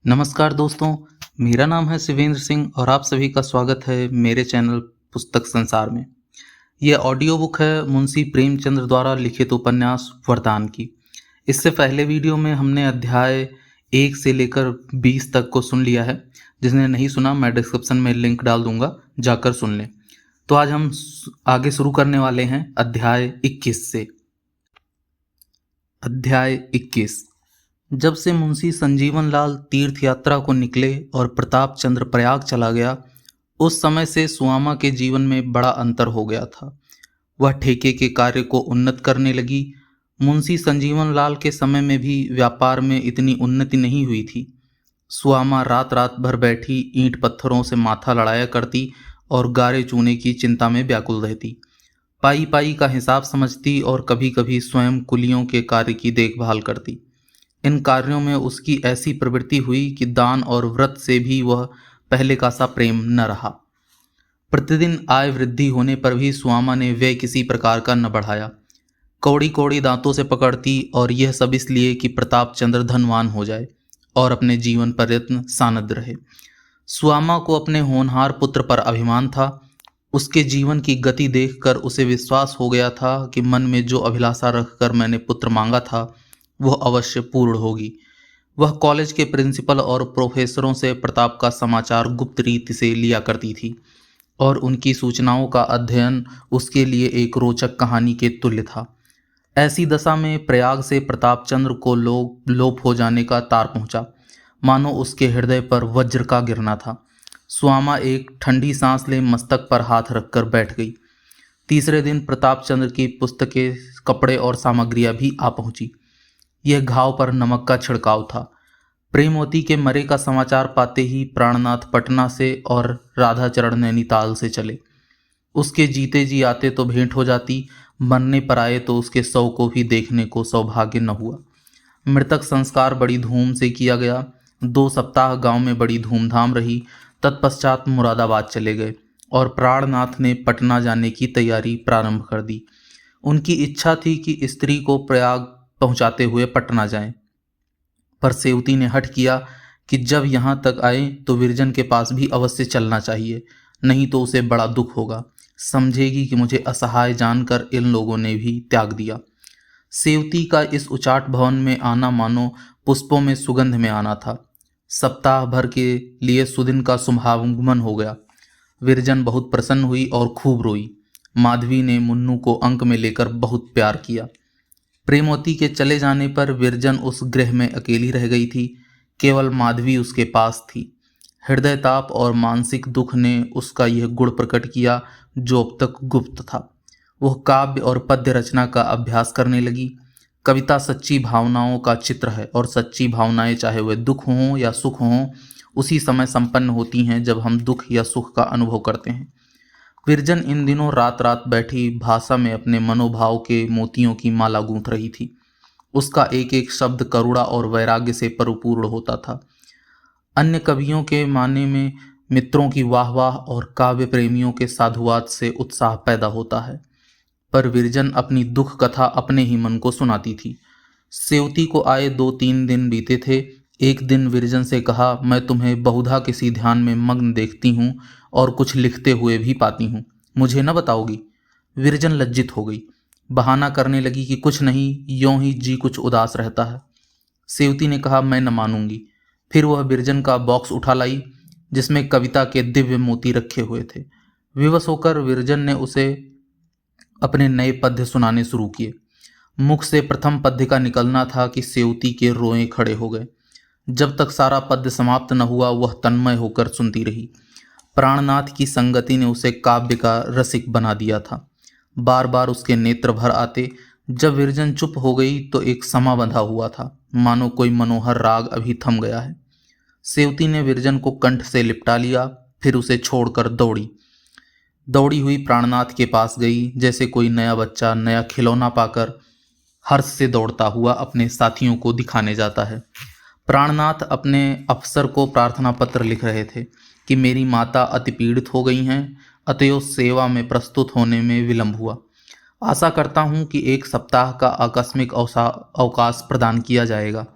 नमस्कार दोस्तों, मेरा नाम है शिवेंद्र सिंह और आप सभी का स्वागत है मेरे चैनल पुस्तक संसार में। यह ऑडियो बुक है मुंशी प्रेमचंद्र द्वारा लिखित उपन्यास वरदान की। इससे पहले वीडियो में हमने अध्याय 1 से लेकर 20 तक को सुन लिया है। जिसने नहीं सुना मैं डिस्क्रिप्शन में लिंक डाल दूंगा, जाकर सुन लें। तो आज हम आगे शुरू करने वाले हैं अध्याय 21 से। अध्याय 21। जब से मुंशी संजीवन लाल तीर्थ यात्रा को निकले और प्रताप चंद्र प्रयाग चला गया, उस समय से सुआमा के जीवन में बड़ा अंतर हो गया था। वह ठेके के कार्य को उन्नत करने लगी। मुंशी संजीवन लाल के समय में भी व्यापार में इतनी उन्नति नहीं हुई थी। सुआमा रात रात भर बैठी ईंट पत्थरों से माथा लड़ाया करती और गारे चूने की चिंता में व्याकुल रहती। पाई पाई का हिसाब समझती और कभी कभी स्वयं कुलियों के कार्य की देखभाल करती। इन कार्यों में उसकी ऐसी प्रवृत्ति हुई कि दान और व्रत से भी वह पहले का सा प्रेम न रहा। प्रतिदिन आय वृद्धि होने पर भी सुआमा ने व्यय किसी प्रकार का न बढ़ाया। कौड़ी कौड़ी दांतों से पकड़ती, और यह सब इसलिए कि प्रताप चंद्र धनवान हो जाए और अपने जीवन पर्यंत सानद रहे। सुआमा को अपने होनहार पुत्र पर अभिमान था। उसके जीवन की गति देखकर उसे विश्वास हो गया था कि मन में जो अभिलाषा रखकर मैंने पुत्र मांगा था वह अवश्य पूर्ण होगी। वह कॉलेज के प्रिंसिपल और प्रोफेसरों से प्रताप का समाचार गुप्त रीति से लिया करती थी, और उनकी सूचनाओं का अध्ययन उसके लिए एक रोचक कहानी के तुल्य था। ऐसी दशा में प्रयाग से प्रताप चंद्र को लोप हो जाने का तार पहुंचा, मानो उसके हृदय पर वज्र का गिरना था। सुआमा एक ठंडी सांस ले मस्तक पर हाथ रखकर बैठ गई। तीसरे दिन प्रताप चंद्र की पुस्तकें, कपड़े और सामग्रियां भी आ पहुंची। यह घाव पर नमक का छिड़काव था। प्रेमवती के मरे का समाचार पाते ही प्राणनाथ पटना से और राधाचरण नैनीताल से चले। उसके जीते जी आते तो भेंट हो जाती, मरने पर आए तो उसके शव को भी देखने को सौभाग्य न हुआ। मृतक संस्कार बड़ी धूम से किया गया। 2 सप्ताह गांव में बड़ी धूमधाम रही। तत्पश्चात मुरादाबाद चले गए और प्राणनाथ ने पटना जाने की तैयारी प्रारंभ कर दी। उनकी इच्छा थी कि स्त्री को प्रयाग पहुंचाते हुए पटना जाएं, पर सेवती ने हठ किया कि जब यहाँ तक आए तो विरजन के पास भी अवश्य चलना चाहिए, नहीं तो उसे बड़ा दुख होगा। समझेगी कि मुझे असहाय जानकर इन लोगों ने भी त्याग दिया। सेवती का इस उचाट भवन में आना मानो पुष्पों में सुगंध में आना था। सप्ताह भर के लिए सुदिन का शुभागमन हो गया। विरजन बहुत प्रसन्न हुई और खूब रोई। माधवी ने मुन्नू को अंक में लेकर बहुत प्यार किया। प्रेमवती के चले जाने पर विरजन उस गृह में अकेली रह गई थी। केवल माधवी उसके पास थी। हृदय ताप और मानसिक दुख ने उसका यह गुण प्रकट किया जो अब तक गुप्त था। वह काव्य और पद्य रचना का अभ्यास करने लगी। कविता सच्ची भावनाओं का चित्र है, और सच्ची भावनाएं चाहे वे दुख हों या सुख हों, उसी समय संपन्न होती हैं जब हम दुख या सुख का अनुभव करते हैं। विरजन इन दिनों रात रात बैठी भाषा में अपने मनोभाव के मोतियों की माला गूंथ रही थी। उसका एक एक शब्द करुणा और वैराग्य से परिपूर्ण होता था। अन्य कवियों के माने में मित्रों की वाहवाह और काव्य प्रेमियों के साधुवाद से उत्साह पैदा होता है, पर विरजन अपनी दुख कथा अपने ही मन को सुनाती थी। सेवती को आए 2-3 दिन बीते थे। एक दिन विरजन से कहा, मैं तुम्हें बहुधा किसी ध्यान में मग्न देखती हूँ और कुछ लिखते हुए भी पाती हूँ, मुझे न बताओगी? विरजन लज्जित हो गई। बहाना करने लगी कि कुछ नहीं, यों ही जी कुछ उदास रहता है। सेवती ने कहा, मैं न मानूंगी। फिर वह विरजन का बॉक्स उठा लाई जिसमें कविता के दिव्य मोती रखे हुए थे। विवश होकर विरजन ने उसे अपने नए पद्य सुनाने शुरू किए। मुख से प्रथम पद्य का निकलना था कि सेवती के रोए खड़े हो गए। जब तक सारा पद्य समाप्त न हुआ वह तन्मय होकर सुनती रही। प्राणनाथ की संगति ने उसे काव्य का रसिक बना दिया था। बार बार उसके नेत्र भर आते। जब विरजन चुप हो गई तो एक समा बंधा हुआ था, मानो कोई मनोहर राग अभी थम गया है। सेवती ने विरजन को कंठ से लिपटा लिया, फिर उसे छोड़कर दौड़ी हुई प्राणनाथ के पास गई, जैसे कोई नया बच्चा नया खिलौना पाकर हर्ष से दौड़ता हुआ अपने साथियों को दिखाने जाता है। प्राणनाथ अपने अफसर को प्रार्थना पत्र लिख रहे थे कि मेरी माता अति पीड़ित हो गई हैं, अतएव सेवा में प्रस्तुत होने में विलंब हुआ। आशा करता हूं कि 1 सप्ताह का आकस्मिक अवकाश प्रदान किया जाएगा।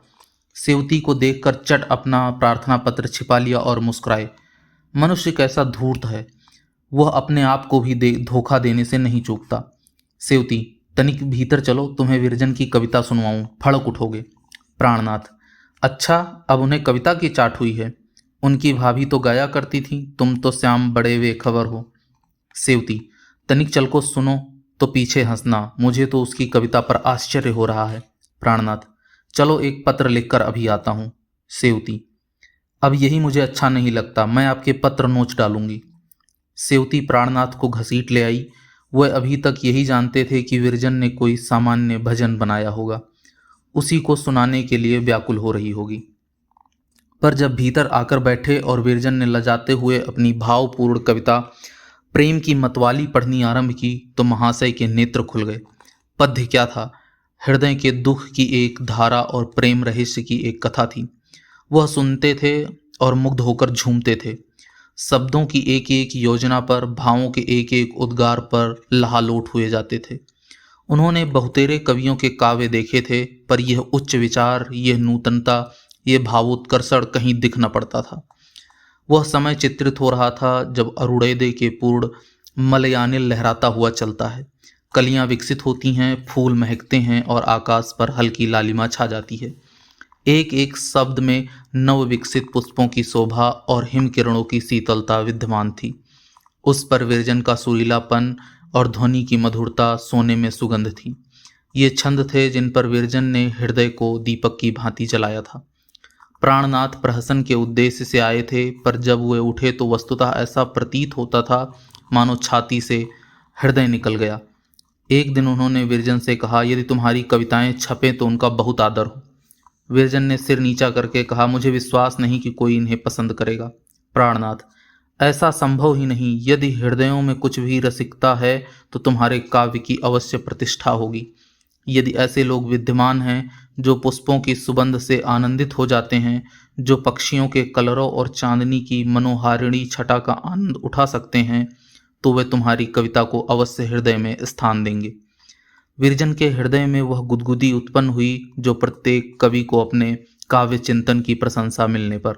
सेवती को देखकर चट अपना प्रार्थना पत्र छिपा लिया और मुस्कुराए। मनुष्य कैसा धूर्त है, वह अपने आप को भी धोखा देने से नहीं चूकता। सेवती, तनिक भीतर चलो, तुम्हें विरजन की कविता सुनवाऊं, फड़क उठोगे। प्राणनाथ, अच्छा, अब उन्हें कविता की चाट हुई है। उनकी भाभी तो गाया करती थी, तुम तो श्याम बड़े बेखबर हो। सेवती, तनिक चल को सुनो तो पीछे हंसना, मुझे तो उसकी कविता पर आश्चर्य हो रहा है। प्राणनाथ, चलो एक पत्र लिखकर अभी आता हूँ। सेवती, अब यही मुझे अच्छा नहीं लगता, मैं आपके पत्र नोच डालूंगी। सेवती प्राणनाथ को घसीट ले आई। वह अभी तक यही जानते थे कि विरजन ने कोई सामान्य भजन बनाया होगा, उसी को सुनाने के लिए व्याकुल हो रही होगी। पर जब भीतर आकर बैठे और विरजन ने लजाते हुए अपनी भावपूर्ण कविता प्रेम की मतवाली पढ़नी आरंभ की तो महाशय के नेत्र खुल गए। पद्य क्या था? हृदय के दुख की एक धारा और प्रेम रहस्य की एक कथा थी। वह सुनते थे और मुग्ध होकर झूमते थे। शब्दों की एक एक योजना पर, भावों के एक एक उद्गार पर लहालोट हुए जाते थे। उन्होंने बहुतेरे कवियों के काव्य देखे थे, पर यह उच्च विचार, यह नूतनता, यह भावोत्कर्षण कहीं दिख न पड़ता था। वह समय चित्रित हो रहा था जब अरुणोदय के पूर्ण मलयानिल लहराता हुआ चलता है। कलियां विकसित होती हैं, फूल महकते हैं और आकाश पर हल्की लालिमा छा जाती है। एक एक शब्द में नव विकसित पुष्पों की शोभा और हिम किरणों की शीतलता विद्यमान थी। उस पर विरजन का सुरीलापन और ध्वनि की मधुरता, सोने में सुगंध थी। ये छंद थे जिन पर विरजन ने हृदय को दीपक की भांति जलाया था। प्राणनाथ प्रहसन के उद्देश्य से आए थे, पर जब वे उठे तो वस्तुतः ऐसा प्रतीत होता था मानो छाती से हृदय निकल गया। एक दिन उन्होंने विरजन से कहा, यदि तुम्हारी कविताएं छपें तो उनका बहुत आदर हो। विरजन ने सिर नीचा करके कहा, मुझे विश्वास नहीं कि कोई इन्हें पसंद करेगा। प्राणनाथ, ऐसा संभव ही नहीं। यदि हृदयों में कुछ भी रसिकता है तो तुम्हारे काव्य की अवश्य प्रतिष्ठा होगी। यदि ऐसे लोग विद्यमान हैं जो पुष्पों की सुगंध से आनंदित हो जाते हैं, जो पक्षियों के कलरों और चांदनी की मनोहारिणी छटा का आनंद उठा सकते हैं, तो वे तुम्हारी कविता को अवश्य हृदय में स्थान देंगे। विरजन के हृदय में वह गुदगुदी उत्पन्न हुई जो प्रत्येक कवि को अपने काव्य चिंतन की प्रशंसा मिलने पर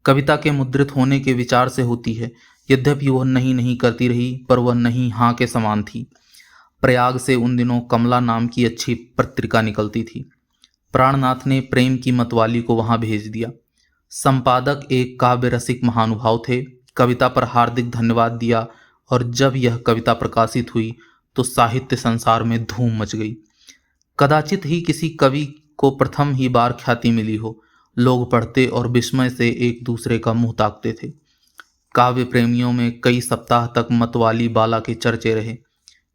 कविता के मुद्रित होने के विचार से होती है। यद्यपि वह नहीं नहीं करती रही, पर वह नहीं हाँ के समान थी। प्रयाग से उन दिनों कमला नाम की अच्छी पत्रिका निकलती थी। प्राणनाथ ने प्रेम की मतवाली को वहां भेज दिया। संपादक एक काव्य रसिक महानुभाव थे। कविता पर हार्दिक धन्यवाद दिया और जब यह कविता प्रकाशित हुई तो साहित्य संसार में धूम मच गई। कदाचित ही किसी कवि को प्रथम ही बार ख्याति मिली हो। लोग पढ़ते और विस्मय से एक दूसरे का मुंह ताकते थे। काव्य प्रेमियों में कई सप्ताह तक मतवाली बाला के चर्चे रहे।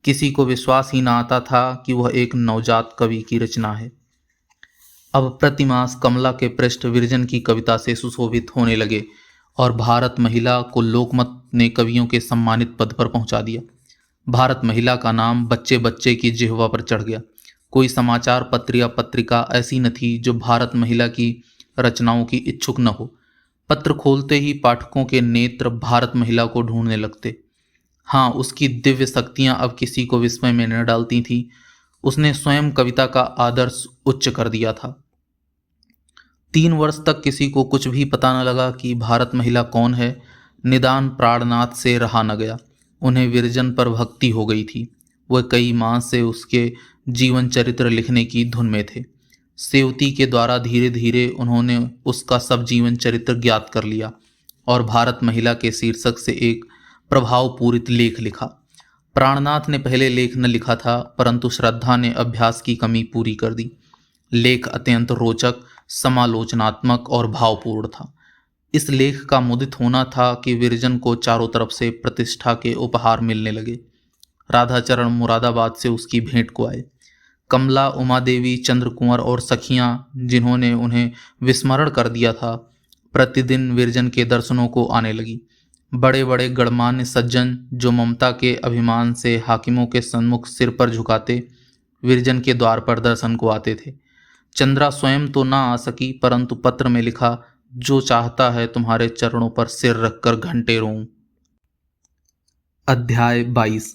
किसी को विश्वास ही न आता था कि वह एक नवजात कवि की रचना है। अब प्रतिमास कमला के पृष्ठ विरजन की कविता से सुशोभित होने लगे और भारत महिला को लोकमत ने कवियों के सम्मानित पद पर पहुंचा दिया। भारत महिला का नाम बच्चे बच्चे की जिह्वा पर चढ़ गया। कोई समाचार पत्र या पत्रिका ऐसी न थी जो भारत महिला की रचनाओं की इच्छुक न हो। पत्र खोलते ही पाठकों के नेत्र भारत महिला को ढूंढने लगते। हाँ, उसकी दिव्य शक्तियां अब किसी को विस्मय में न डालती थीं। उसने स्वयं कविता का आदर्श उच्च कर दिया था। 3 वर्ष तक किसी को कुछ भी पता न लगा कि भारत महिला कौन है। निदान प्राणनाथ से रहा न गया। उन्हें विरजन पर भक्ति हो गई थी। वह कई मास से उसके जीवन चरित्र लिखने की धुन में थे। सेवती के द्वारा धीरे धीरे उन्होंने उसका सब जीवन चरित्र ज्ञात कर लिया और भारत महिला के शीर्षक से एक प्रभावपूरित लेख लिखा। प्राणनाथ ने पहले लेख न लिखा था, परंतु श्रद्धा ने अभ्यास की कमी पूरी कर दी। लेख अत्यंत रोचक, समालोचनात्मक और भावपूर्ण था। इस लेख का मुदित होना था कि विरजन को चारों तरफ से प्रतिष्ठा के उपहार मिलने लगे। राधाचरण मुरादाबाद से उसकी भेंट को आए। कमला, उमा देवी, चंद्र कुंवर और सखियां जिन्होंने उन्हें विस्मरण कर दिया था, प्रतिदिन विरजन के दर्शनों को आने लगी। बड़े बड़े गणमान्य सज्जन जो ममता के अभिमान से हाकिमों के सन्मुख सिर पर झुकाते, विरजन के द्वार पर दर्शन को आते थे। चंद्रा स्वयं तो ना आ सकी, परंतु पत्र में लिखा, जो चाहता है तुम्हारे चरणों पर सिर रखकर घंटे रोऊं। अध्याय 22।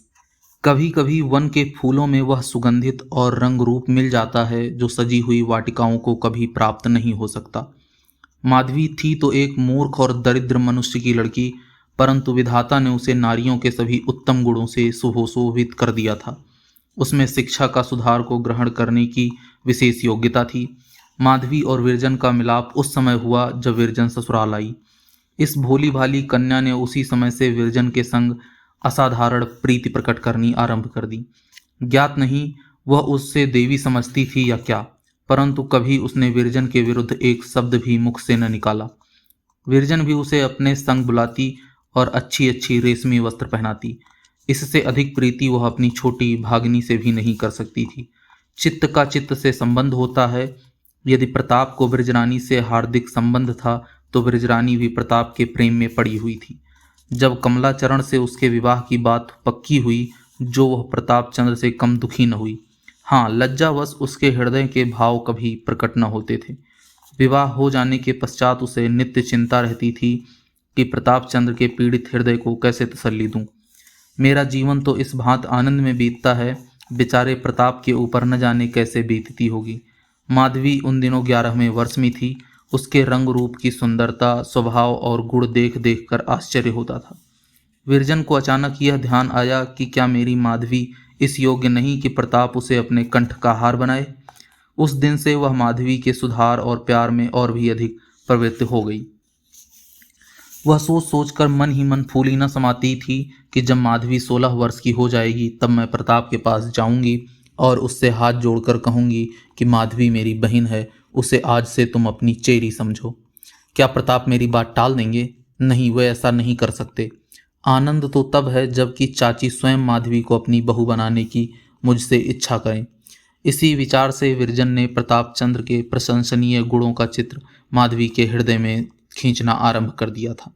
कभी कभी वन के फूलों में वह सुगंधित और रंग रूप मिल जाता है जो सजी हुई वाटिकाओं को कभी प्राप्त नहीं हो सकता। माधवी थी तो एक मूर्ख और दरिद्र मनुष्य की लड़की, परंतु विधाता ने उसे नारियों के सभी उत्तम गुणों से सुशोभित कर दिया था। उसमें शिक्षा का सुधार को ग्रहण करने की विशेष योग्यता थी। माधवी और विरजन का मिलाप उस समय हुआ जब विरजन ससुराल आई। इस भोली भाली कन्या ने उसी समय से विरजन के संग असाधारण प्रीति प्रकट करनी आरंभ कर दी। ज्ञात नहीं वह उससे देवी समझती थी या क्या, परंतु कभी उसने विरजन के विरुद्ध एक शब्द भी मुख से न निकाला। विरजन भी उसे अपने संग बुलाती और अच्छी अच्छी रेशमी वस्त्र पहनाती। इससे अधिक प्रीति वह अपनी छोटी भागनी से भी नहीं कर सकती थी। चित्त का चित्त से संबंध होता है। यदि प्रताप को ब्रजरानी से हार्दिक संबंध था तो ब्रजरानी भी प्रताप के प्रेम में पड़ी हुई थी। जब कमलाचरण से उसके विवाह की बात पक्की हुई, जो वह प्रताप चंद्र से कम दुखी न हुई। हाँ, लज्जावश उसके हृदय के भाव कभी प्रकट न होते थे। विवाह हो जाने के पश्चात उसे नित्य चिंता रहती थी कि प्रताप चंद्र के पीड़ित हृदय को कैसे तसल्ली दूं। मेरा जीवन तो इस भांत आनंद में बीतता है, बेचारे प्रताप के ऊपर न जाने कैसे बीतती होगी। माधवी उन दिनों 11वें वर्ष में थी। उसके रंग रूप की सुंदरता, स्वभाव और गुण देख देख कर आश्चर्य होता था। विरजन को अचानक यह ध्यान आया कि क्या मेरी माधवी इस योग्य नहीं कि प्रताप उसे अपने कंठ का हार बनाए। उस दिन से वह माधवी के सुधार और प्यार में और भी अधिक प्रवृत्त हो गई। वह सोच सोचकर मन ही मन फूली न समाती थी कि जब माधवी 16 वर्ष की हो जाएगी तब मैं प्रताप के पास जाऊंगी और उससे हाथ जोड़कर कहूंगी कि माधवी मेरी बहन है, उसे आज से तुम अपनी चेरी समझो। क्या प्रताप मेरी बात टाल देंगे? नहीं, वे ऐसा नहीं कर सकते। आनंद तो तब है जबकि चाची स्वयं माधवी को अपनी बहू बनाने की मुझसे इच्छा करें। इसी विचार से विरजन ने प्रताप चंद्र के प्रशंसनीय गुणों का चित्र माधवी के हृदय में खींचना आरंभ कर दिया था,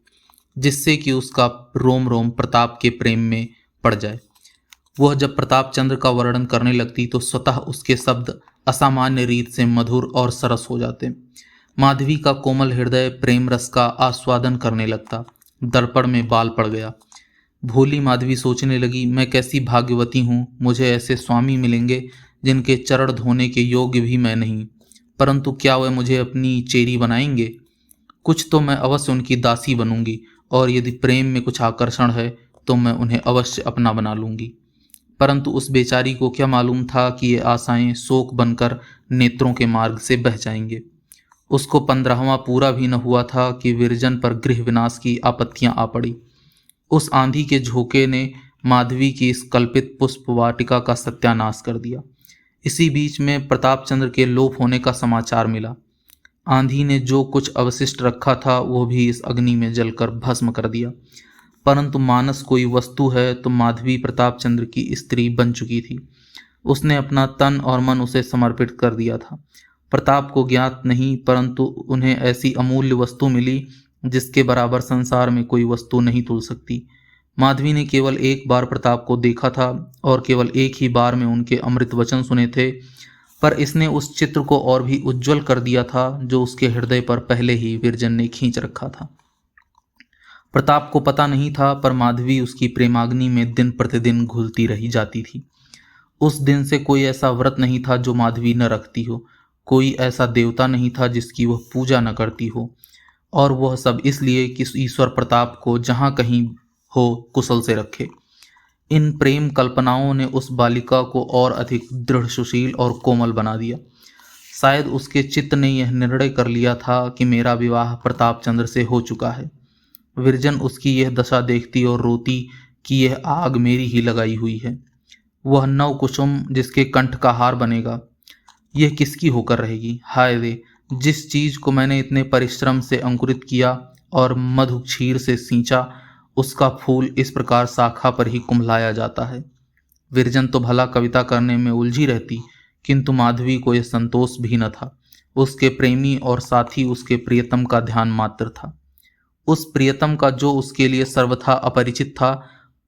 जिससे कि उसका रोम रोम प्रताप के प्रेम में पड़ जाए। वह जब प्रताप चंद्र का वर्णन करने लगती तो स्वतः उसके शब्द असामान्य रीत से मधुर और सरस हो जाते। माधवी का कोमल हृदय प्रेम रस का आस्वादन करने लगता। दर्पण में बाल पड़ गया। भोली माधवी सोचने लगी, मैं कैसी भाग्यवती हूँ, मुझे ऐसे स्वामी मिलेंगे जिनके चरण धोने के योग्य भी मैं नहीं, परंतु क्या वह मुझे अपनी चेरी बनाएंगे? कुछ तो मैं अवश्य उनकी दासी बनूंगी, और यदि प्रेम में कुछ आकर्षण है तो मैं उन्हें अवश्य अपना बना लूंगी। परंतु उस बेचारी को क्या मालूम था कि ये आशाएं शोक बनकर नेत्रों के मार्ग से बह जाएंगे। उसको 15वां पूरा भी न हुआ था कि विरजन पर गृह विनाश की आपत्तियां आ पड़ी। उस आंधी के झोंके ने माधवी की इस कल्पित पुष्प वाटिका का सत्यानाश कर दिया। इसी बीच में प्रताप चंद्र के लोप होने का समाचार मिला। आंधी ने जो कुछ अवशिष्ट रखा था वो भी इस अग्नि में जलकर भस्म कर दिया। परंतु मानस कोई वस्तु है तो माधवी प्रताप चंद्र की स्त्री बन चुकी थी। उसने अपना तन और मन उसे समर्पित कर दिया था। प्रताप को ज्ञात नहीं, परंतु उन्हें ऐसी अमूल्य वस्तु मिली जिसके बराबर संसार में कोई वस्तु नहीं तुल सकती। माधवी ने केवल एक बार प्रताप को देखा था और केवल एक ही बार में उनके अमृत वचन सुने थे, पर इसने उस चित्र को और भी उज्जवल कर दिया था जो उसके हृदय पर पहले ही विरजन ने खींच रखा था। प्रताप को पता नहीं था, पर माधवी उसकी प्रेमाग्नि में दिन प्रतिदिन घुलती रही जाती थी। उस दिन से कोई ऐसा व्रत नहीं था जो माधवी न रखती हो, कोई ऐसा देवता नहीं था जिसकी वह पूजा न करती हो, और वह सब इसलिए कि ईश्वर प्रताप को जहाँ कहीं हो कुशल से रखे। इन प्रेम कल्पनाओं ने उस बालिका को और अधिक दृढ़, सुशील और कोमल बना दिया। शायद उसके चित्त ने यह निर्णय कर लिया था कि मेरा विवाह प्रताप चंद्र से हो चुका है। विरजन उसकी यह दशा देखती और रोती कि यह आग मेरी ही लगाई हुई है। वह नव कुसुम जिसके कंठ का हार बनेगा, यह किसकी होकर रहेगी? हाय रे, जिस चीज को मैंने इतने परिश्रम से अंकुरित किया और मधु क्षीर से सींचा, उसका फूल इस प्रकार शाखा पर ही कुम्हलाया जाता है। विरजन तो भला कविता करने में उलझी रहती, किंतु माधवी को यह संतोष भी न था। उसके प्रेमी और साथी उसके प्रियतम का ध्यान मात्र था, उस प्रियतम का जो उसके लिए सर्वथा अपरिचित था।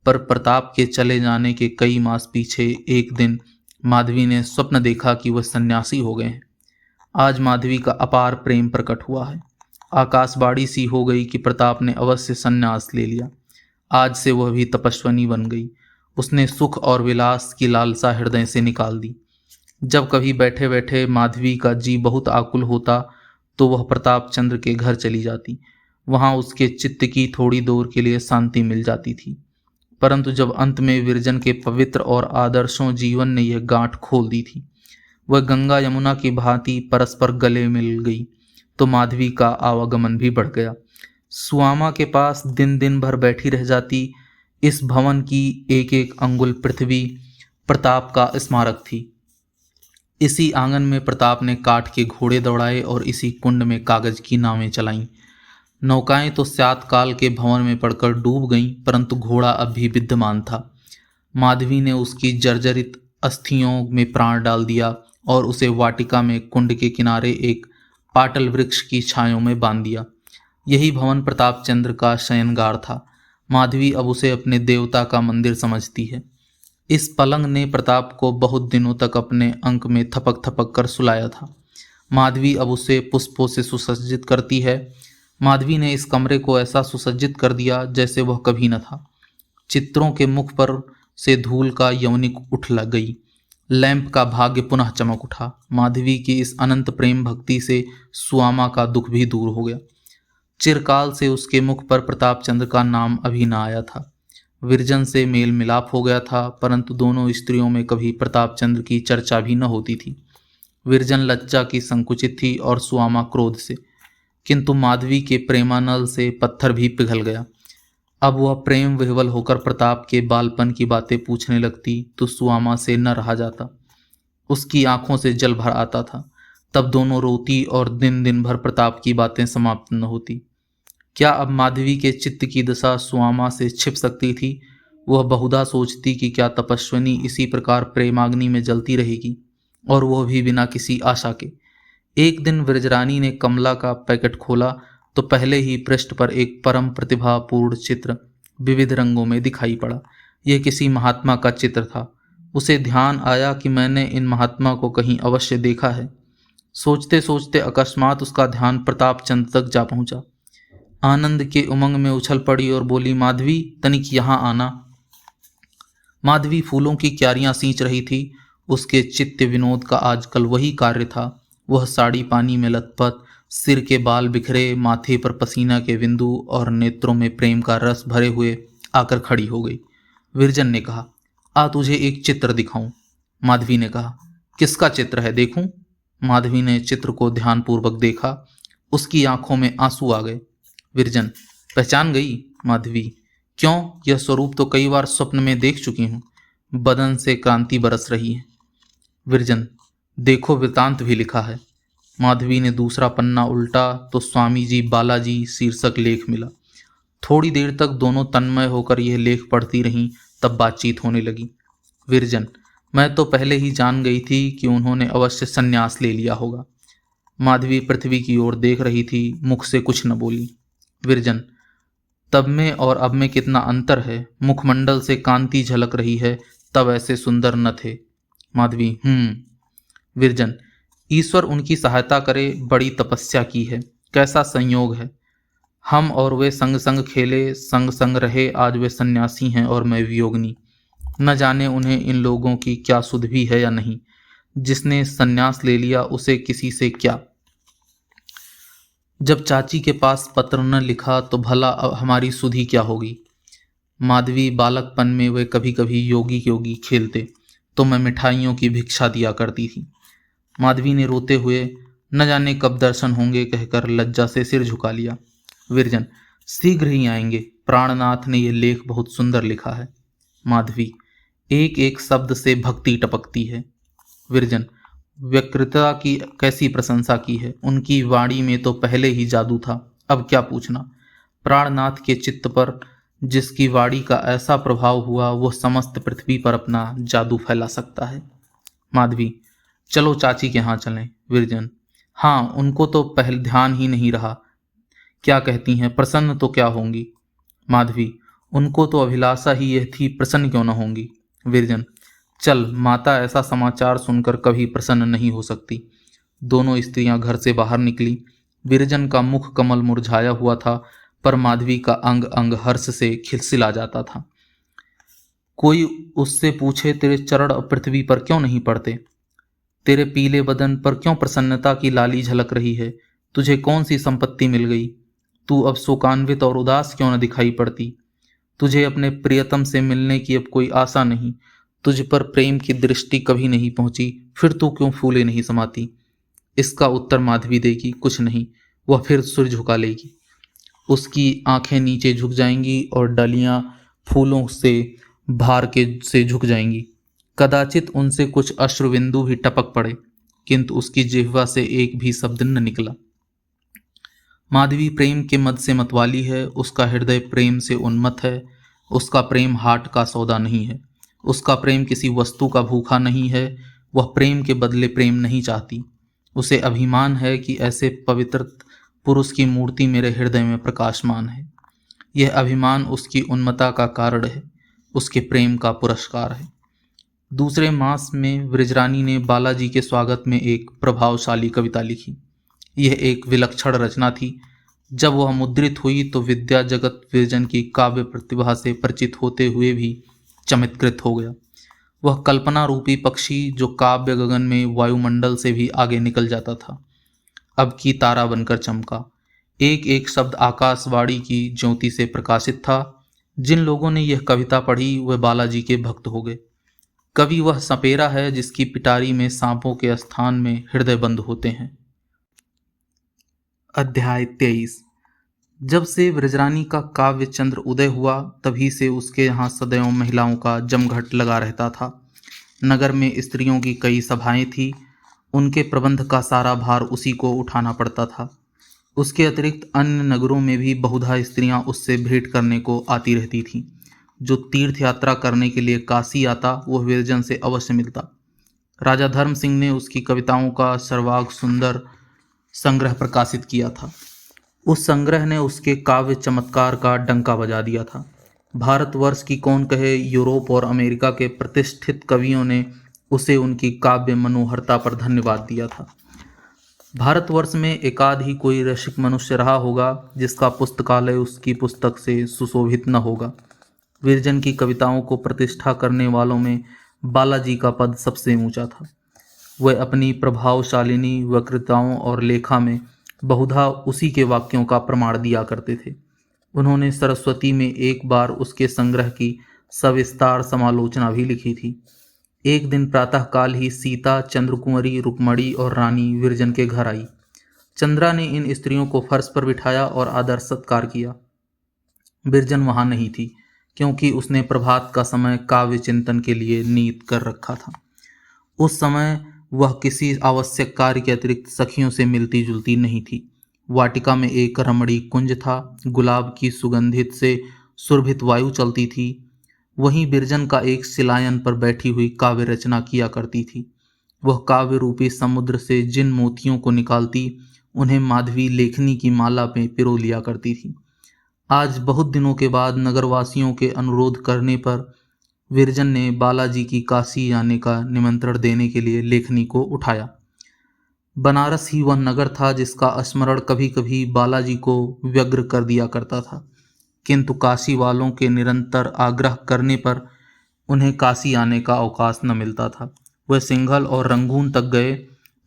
पर प्रताप के चले जाने के कई मास पीछे एक दिन माधवी ने स्वप्न देखा कि वह सन्यासी हो गए हैं। आज माधवी का अपार प्रेम प्रकट हुआ है। आकाशवाणी सी हो गई कि प्रताप ने अवश्य संन्यास ले लिया। आज से वह भी तपस्विनी बन गई। उसने सुख और विलास की लालसा हृदय से निकाल दी। जब कभी बैठे बैठे माधवी का जी बहुत आकुल होता तो वह प्रताप चंद्र के घर चली जाती। वहां उसके चित्त की थोड़ी देर के लिए शांति मिल जाती थी। परंतु जब अंत में विरजन के पवित्र और आदर्शों जीवन ने यह गांठ खोल दी थी, वह गंगा यमुना की भांति परस्पर गले मिल गई, तो माधवी का आवागमन भी बढ़ गया। सुआमा के पास दिन दिन भर बैठी रह जाती। इस भवन की एक एक अंगुल पृथ्वी प्रताप का स्मारक थी। इसी आंगन में प्रताप ने काठ के घोड़े दौड़ाए और इसी कुंड में कागज की नावें चलाईं। नौकाएं तो स्यात काल के भंवर में पड़कर डूब गईं, परंतु घोड़ा अब भी विद्यमान था। माधवी ने उसकी जर्जरित अस्थियों में प्राण डाल दिया और उसे वाटिका में कुंड के किनारे एक पाटल वृक्ष की छायों में बांध दिया। यही भवन प्रताप चंद्र का शयनगार था। माधवी अब उसे अपने देवता का मंदिर समझती है। इस पलंग ने प्रताप को बहुत दिनों तक अपने अंक में थपक थपक कर सुलाया था। माधवी अब उसे पुष्पों से सुसज्जित करती है। माधवी ने इस कमरे को ऐसा सुसज्जित कर दिया जैसे वह कभी न था। चित्रों के मुख पर से धूल का यवनिक उठ लग गई। लैंप का भाग्य पुनः चमक उठा। माधवी की इस अनंत प्रेम भक्ति से सुआमा का दुख भी दूर हो गया। चिरकाल से उसके मुख पर प्रताप चंद्र का नाम अभी न आया था। विरजन से मेल मिलाप हो गया था, परंतु दोनों स्त्रियों में कभी प्रताप चंद्र की चर्चा भी न होती थी। विरजन लज्जा की संकुचित थी और सुआमा क्रोध से, किंतु माधवी के प्रेमानल से पत्थर भी पिघल गया। अब वह प्रेम विह्वल होकर प्रताप के बालपन की बातें पूछने लगती तो सुआमा से न रहा जाता। उसकी आंखों से जल भर आता था। तब दोनों रोती और दिन दिन भर प्रताप की बातें समाप्त न होती। क्या अब माधवी के चित्त की दशा सुआमा से छिप सकती थी? वह बहुधा सोचती कि क्या तपस्विनी इसी प्रकार प्रेमाग्नि में जलती रहेगी, और वह भी बिना किसी आशा के। एक दिन विरजरानी ने कमला का पैकेट खोला तो पहले ही पृष्ठ पर एक परम प्रतिभापूर्ण चित्र विविध रंगों में दिखाई पड़ा। यह किसी महात्मा का चित्र था। उसे ध्यान आया कि मैंने इन महात्मा को कहीं अवश्य देखा है। सोचते सोचते अकस्मात उसका ध्यान प्रताप चंद तक जा पहुंचा। आनंद के उमंग में उछल पड़ी और बोली, माधवी तनिक यहाँ आना। माधवी फूलों की क्यारियां सींच रही थी। उसके चित्त विनोद का आजकल वही कार्य था। वह साड़ी पानी में लथपथ, सिर के बाल बिखरे, माथे पर पसीना के बिंदु और नेत्रों में प्रेम का रस भरे हुए आकर खड़ी हो गई। विरजन ने कहा, आ तुझे एक चित्र दिखाऊं। माधवी ने कहा, किसका चित्र है, देखूं। माधवी ने चित्र को ध्यानपूर्वक देखा। उसकी आंखों में आंसू आ गए। विरजन, पहचान गई? माधवी, क्यों, यह स्वरूप तो कई बार स्वप्न में देख चुकी हूं। बदन से क्रांति बरस रही है। विरजन, देखो वृतांत भी लिखा है। माधवी ने दूसरा पन्ना उल्टा तो स्वामी जी बालाजी शीर्षक लेख मिला। थोड़ी देर तक दोनों तन्मय होकर यह लेख पढ़ती रहीं, तब बातचीत होने लगी। विरजन, मैं तो पहले ही जान गई थी कि उन्होंने अवश्य संन्यास ले लिया होगा। माधवी पृथ्वी की ओर देख रही थी, मुख से कुछ न बोली। विरजन, तब में और अब में कितना अंतर है। मुखमंडल से कांति झलक रही है, तब ऐसे सुंदर न थे। माधवी, विरजन, ईश्वर उनकी सहायता करे, बड़ी तपस्या की है। कैसा संयोग है, हम और वे संग संग खेले, संग संग रहे। आज वे सन्यासी हैं और मैं वियोगिनी। न जाने उन्हें इन लोगों की क्या सुध भी है या नहीं। जिसने सन्यास ले लिया उसे किसी से क्या। जब चाची के पास पत्र न लिखा तो भला अब हमारी सुधि क्या होगी। माधवी, बालकपन में वे कभी कभी योगी योगी खेलते तो मैं मिठाइयों की भिक्षा दिया करती थी। माधवी ने रोते हुए न जाने कब दर्शन होंगे कहकर लज्जा से सिर झुका लिया। विरजन, शीघ्र ही आएंगे। प्राणनाथ ने यह लेख बहुत सुंदर लिखा है। माधवी, एक एक शब्द से भक्ति टपकती है। विरजन, व्यकृतता की कैसी प्रशंसा की है। उनकी वाणी में तो पहले ही जादू था, अब क्या पूछना। प्राणनाथ के चित्त पर जिसकी वाणी का ऐसा प्रभाव हुआ, वह समस्त पृथ्वी पर अपना जादू फैला सकता है। माधवी, चलो चाची के यहाँ चलें। विरजन, हाँ, उनको तो पहले ध्यान ही नहीं रहा। क्या कहती हैं, प्रसन्न तो क्या होंगी। माधवी, उनको तो अभिलाषा ही यह थी, प्रसन्न क्यों न होंगी। विरजन, चल, माता ऐसा समाचार सुनकर कभी प्रसन्न नहीं हो सकती। दोनों स्त्रियां घर से बाहर निकली। विरजन का मुख कमल मुरझाया हुआ था, पर माधवी का अंग अंग हर्ष से खिलसिला जाता था। कोई उससे पूछे तेरे चरण अब पृथ्वी पर क्यों नहीं पड़ते, तेरे पीले बदन पर क्यों प्रसन्नता की लाली झलक रही है, तुझे कौन सी संपत्ति मिल गई, तू अब शोकान्वित और उदास क्यों न दिखाई पड़ती, तुझे अपने प्रियतम से मिलने की अब कोई आशा नहीं, तुझ पर प्रेम की दृष्टि कभी नहीं पहुंची, फिर तू क्यों फूले नहीं समाती। इसका उत्तर माधवी देगी, कुछ नहीं। वह फिर सिर झुका लेगी, उसकी आंखें नीचे झुक जाएंगी और डलियां फूलों से भार के से झुक जाएंगी। कदाचित उनसे कुछ अश्रुबिंदु भी टपक पड़े, किंतु उसकी जिह्वा से एक भी शब्द न निकला। माधवी प्रेम के मद से मतवाली है, उसका हृदय प्रेम से उन्मत्त है, उसका प्रेम हाट का सौदा नहीं है, उसका प्रेम किसी वस्तु का भूखा नहीं है, वह प्रेम के बदले प्रेम नहीं चाहती। उसे अभिमान है कि ऐसे पवित्र पुरुष की मूर्ति मेरे हृदय में प्रकाशमान है। यह अभिमान उसकी उन्मत्ता का कारण है, उसके प्रेम का पुरस्कार है। दूसरे मास में वृजरानी ने बालाजी के स्वागत में एक प्रभावशाली कविता लिखी। यह एक विलक्षण रचना थी। जब वह मुद्रित हुई तो विद्या जगत विरजन की काव्य प्रतिभा से परिचित होते हुए भी चमत्कृत हो गया। वह कल्पना रूपी पक्षी जो काव्य गगन में वायुमंडल से भी आगे निकल जाता था, अब की तारा बनकर चमका। एक एक शब्द आकाशवाणी की ज्योति से प्रकाशित था। जिन लोगों ने यह कविता पढ़ी वह बालाजी के भक्त हो गए। कवि वह सपेरा है जिसकी पिटारी में सांपों के स्थान में हृदय बंद होते हैं। अध्याय 23। जब से वृजरानी का काव्य चंद्र उदय हुआ तभी से उसके यहाँ सदैव महिलाओं का जमघट लगा रहता था। नगर में स्त्रियों की कई सभाएं थी, उनके प्रबंध का सारा भार उसी को उठाना पड़ता था। उसके अतिरिक्त अन्य नगरों में भी बहुधा स्त्रियां उससे भेंट करने को आती रहती थीं। जो तीर्थ यात्रा करने के लिए काशी आता वह विरजन से अवश्य मिलता। राजा धर्म सिंह ने उसकी कविताओं का सर्वांग सुंदर संग्रह प्रकाशित किया था। उस संग्रह ने उसके काव्य चमत्कार का डंका बजा दिया था। भारतवर्ष की कौन कहे, यूरोप और अमेरिका के प्रतिष्ठित कवियों ने उसे उनकी काव्य मनोहरता पर धन्यवाद दिया था। भारतवर्ष में एकाध ही कोई रसिक मनुष्य रहा होगा जिसका पुस्तकालय उसकी पुस्तक से सुशोभित न होगा। विरजन की कविताओं को प्रतिष्ठा करने वालों में बालाजी का पद सबसे ऊंचा था। वह अपनी प्रभावशालिनी वक्तृताओं और लेखा में बहुधा उसी के वाक्यों का प्रमाण दिया करते थे। उन्होंने सरस्वती में एक बार उसके संग्रह की सविस्तार समालोचना भी लिखी थी। एक दिन प्रातःकाल ही सीता, चंद्रकुंवरी, रुक्मणी और रानी विरजन के घर आई। चंद्रा ने इन स्त्रियों को फर्श पर बिठाया और आदर सत्कार किया। विरजन वहां नहीं थी क्योंकि उसने प्रभात का समय काव्य चिंतन के लिए नियत कर रखा था। उस समय वह किसी आवश्यक कार्य के अतिरिक्त सखियों से मिलती जुलती नहीं थी। वाटिका में एक रमणीय कुंज था, गुलाब की सुगंधित से सुरभित वायु चलती थी। वहीं बिरजन का एक शिलायन पर बैठी हुई काव्य रचना किया करती थी। वह काव्य रूपी समुद्र से जिन मोतियों को निकालती उन्हें माधवी लेखनी की माला में पिरो लिया करती थी। आज बहुत दिनों के बाद नगरवासियों के अनुरोध करने पर विरजन ने बालाजी की काशी आने का निमंत्रण देने के लिए लेखनी को उठाया। बनारस ही वह नगर था जिसका स्मरण कभी कभी बालाजी को व्यग्र कर दिया करता था, किंतु काशी वालों के निरंतर आग्रह करने पर उन्हें काशी आने का अवकाश न मिलता था। वह सिंघल और रंगून तक गए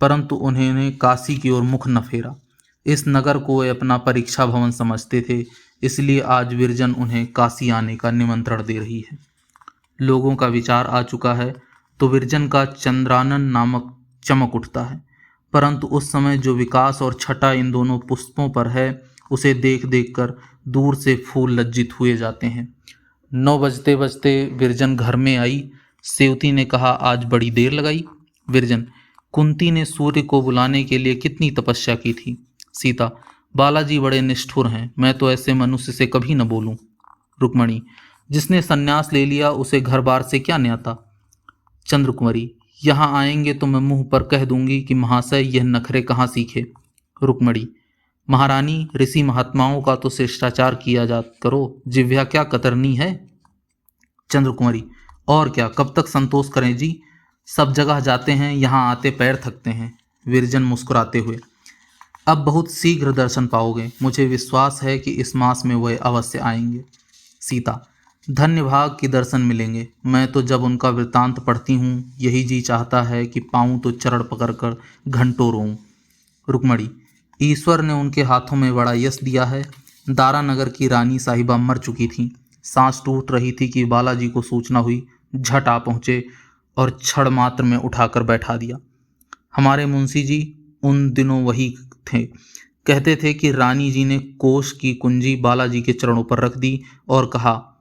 परंतु उन्होंने काशी की ओर मुख न फेरा। इस नगर को वे अपना परीक्षा भवन समझते थे, इसलिए आज विरजन उन्हें काशी आने का निमंत्रण दे रही है। लोगों का विचार आ चुका है तो विरजन का चंद्रानन नामक चमक उठता है, परंतु उस समय जो विकास और छटा इन दोनों पुष्पों पर है उसे देख देख कर दूर से फूल लज्जित हुए जाते हैं। 9 बजते बजते विरजन घर में आई। सेवती ने कहा, आज बड़ी देर लगाई। विरजन, कुंती ने सूर्य को बुलाने के लिए कितनी तपस्या की थी। सीता, बालाजी बड़े निष्ठुर हैं, मैं तो ऐसे मनुष्य से कभी न बोलूं। रुक्मणी, जिसने सन्यास ले लिया उसे घर बार से क्या न्याता। चंद्रकुंवरी, यहाँ आएंगे तो मैं मुंह पर कह दूंगी कि महाशय यह नखरे कहाँ सीखे। रुक्मणी, महारानी, ऋषि महात्माओं का तो शिष्टाचार किया जा करो, जिह्वा क्या कतरनी है। चंद्रकुंवरी, और क्या, कब तक संतोष करें जी, सब जगह जाते हैं, यहाँ आते पैर थकते हैं। विरजन मुस्कुराते हुए, अब बहुत शीघ्र दर्शन पाओगे, मुझे विश्वास है कि इस मास में वह अवश्य आएंगे। सीता, धन्य भाग की दर्शन मिलेंगे। मैं तो जब उनका वृत्तांत पढ़ती हूँ यही जी चाहता है कि पाऊँ तो चरण पकड़कर घंटों रोऊं। रुक्मणी, ईश्वर ने उनके हाथों में बड़ा यश दिया है। दारानगर की रानी साहिबा मर चुकी थीं। सांस टूट रही थी कि बालाजी को सूचना हुई। झट आ पहुँचे और क्षण मात्र में उठाकर बैठा दिया। हमारे मुंशी जी उन दिनों वही थे। कहते थे कि रानी जी ने कोष की कुंजी बालाजी के चरणों पर रख दी और कहा,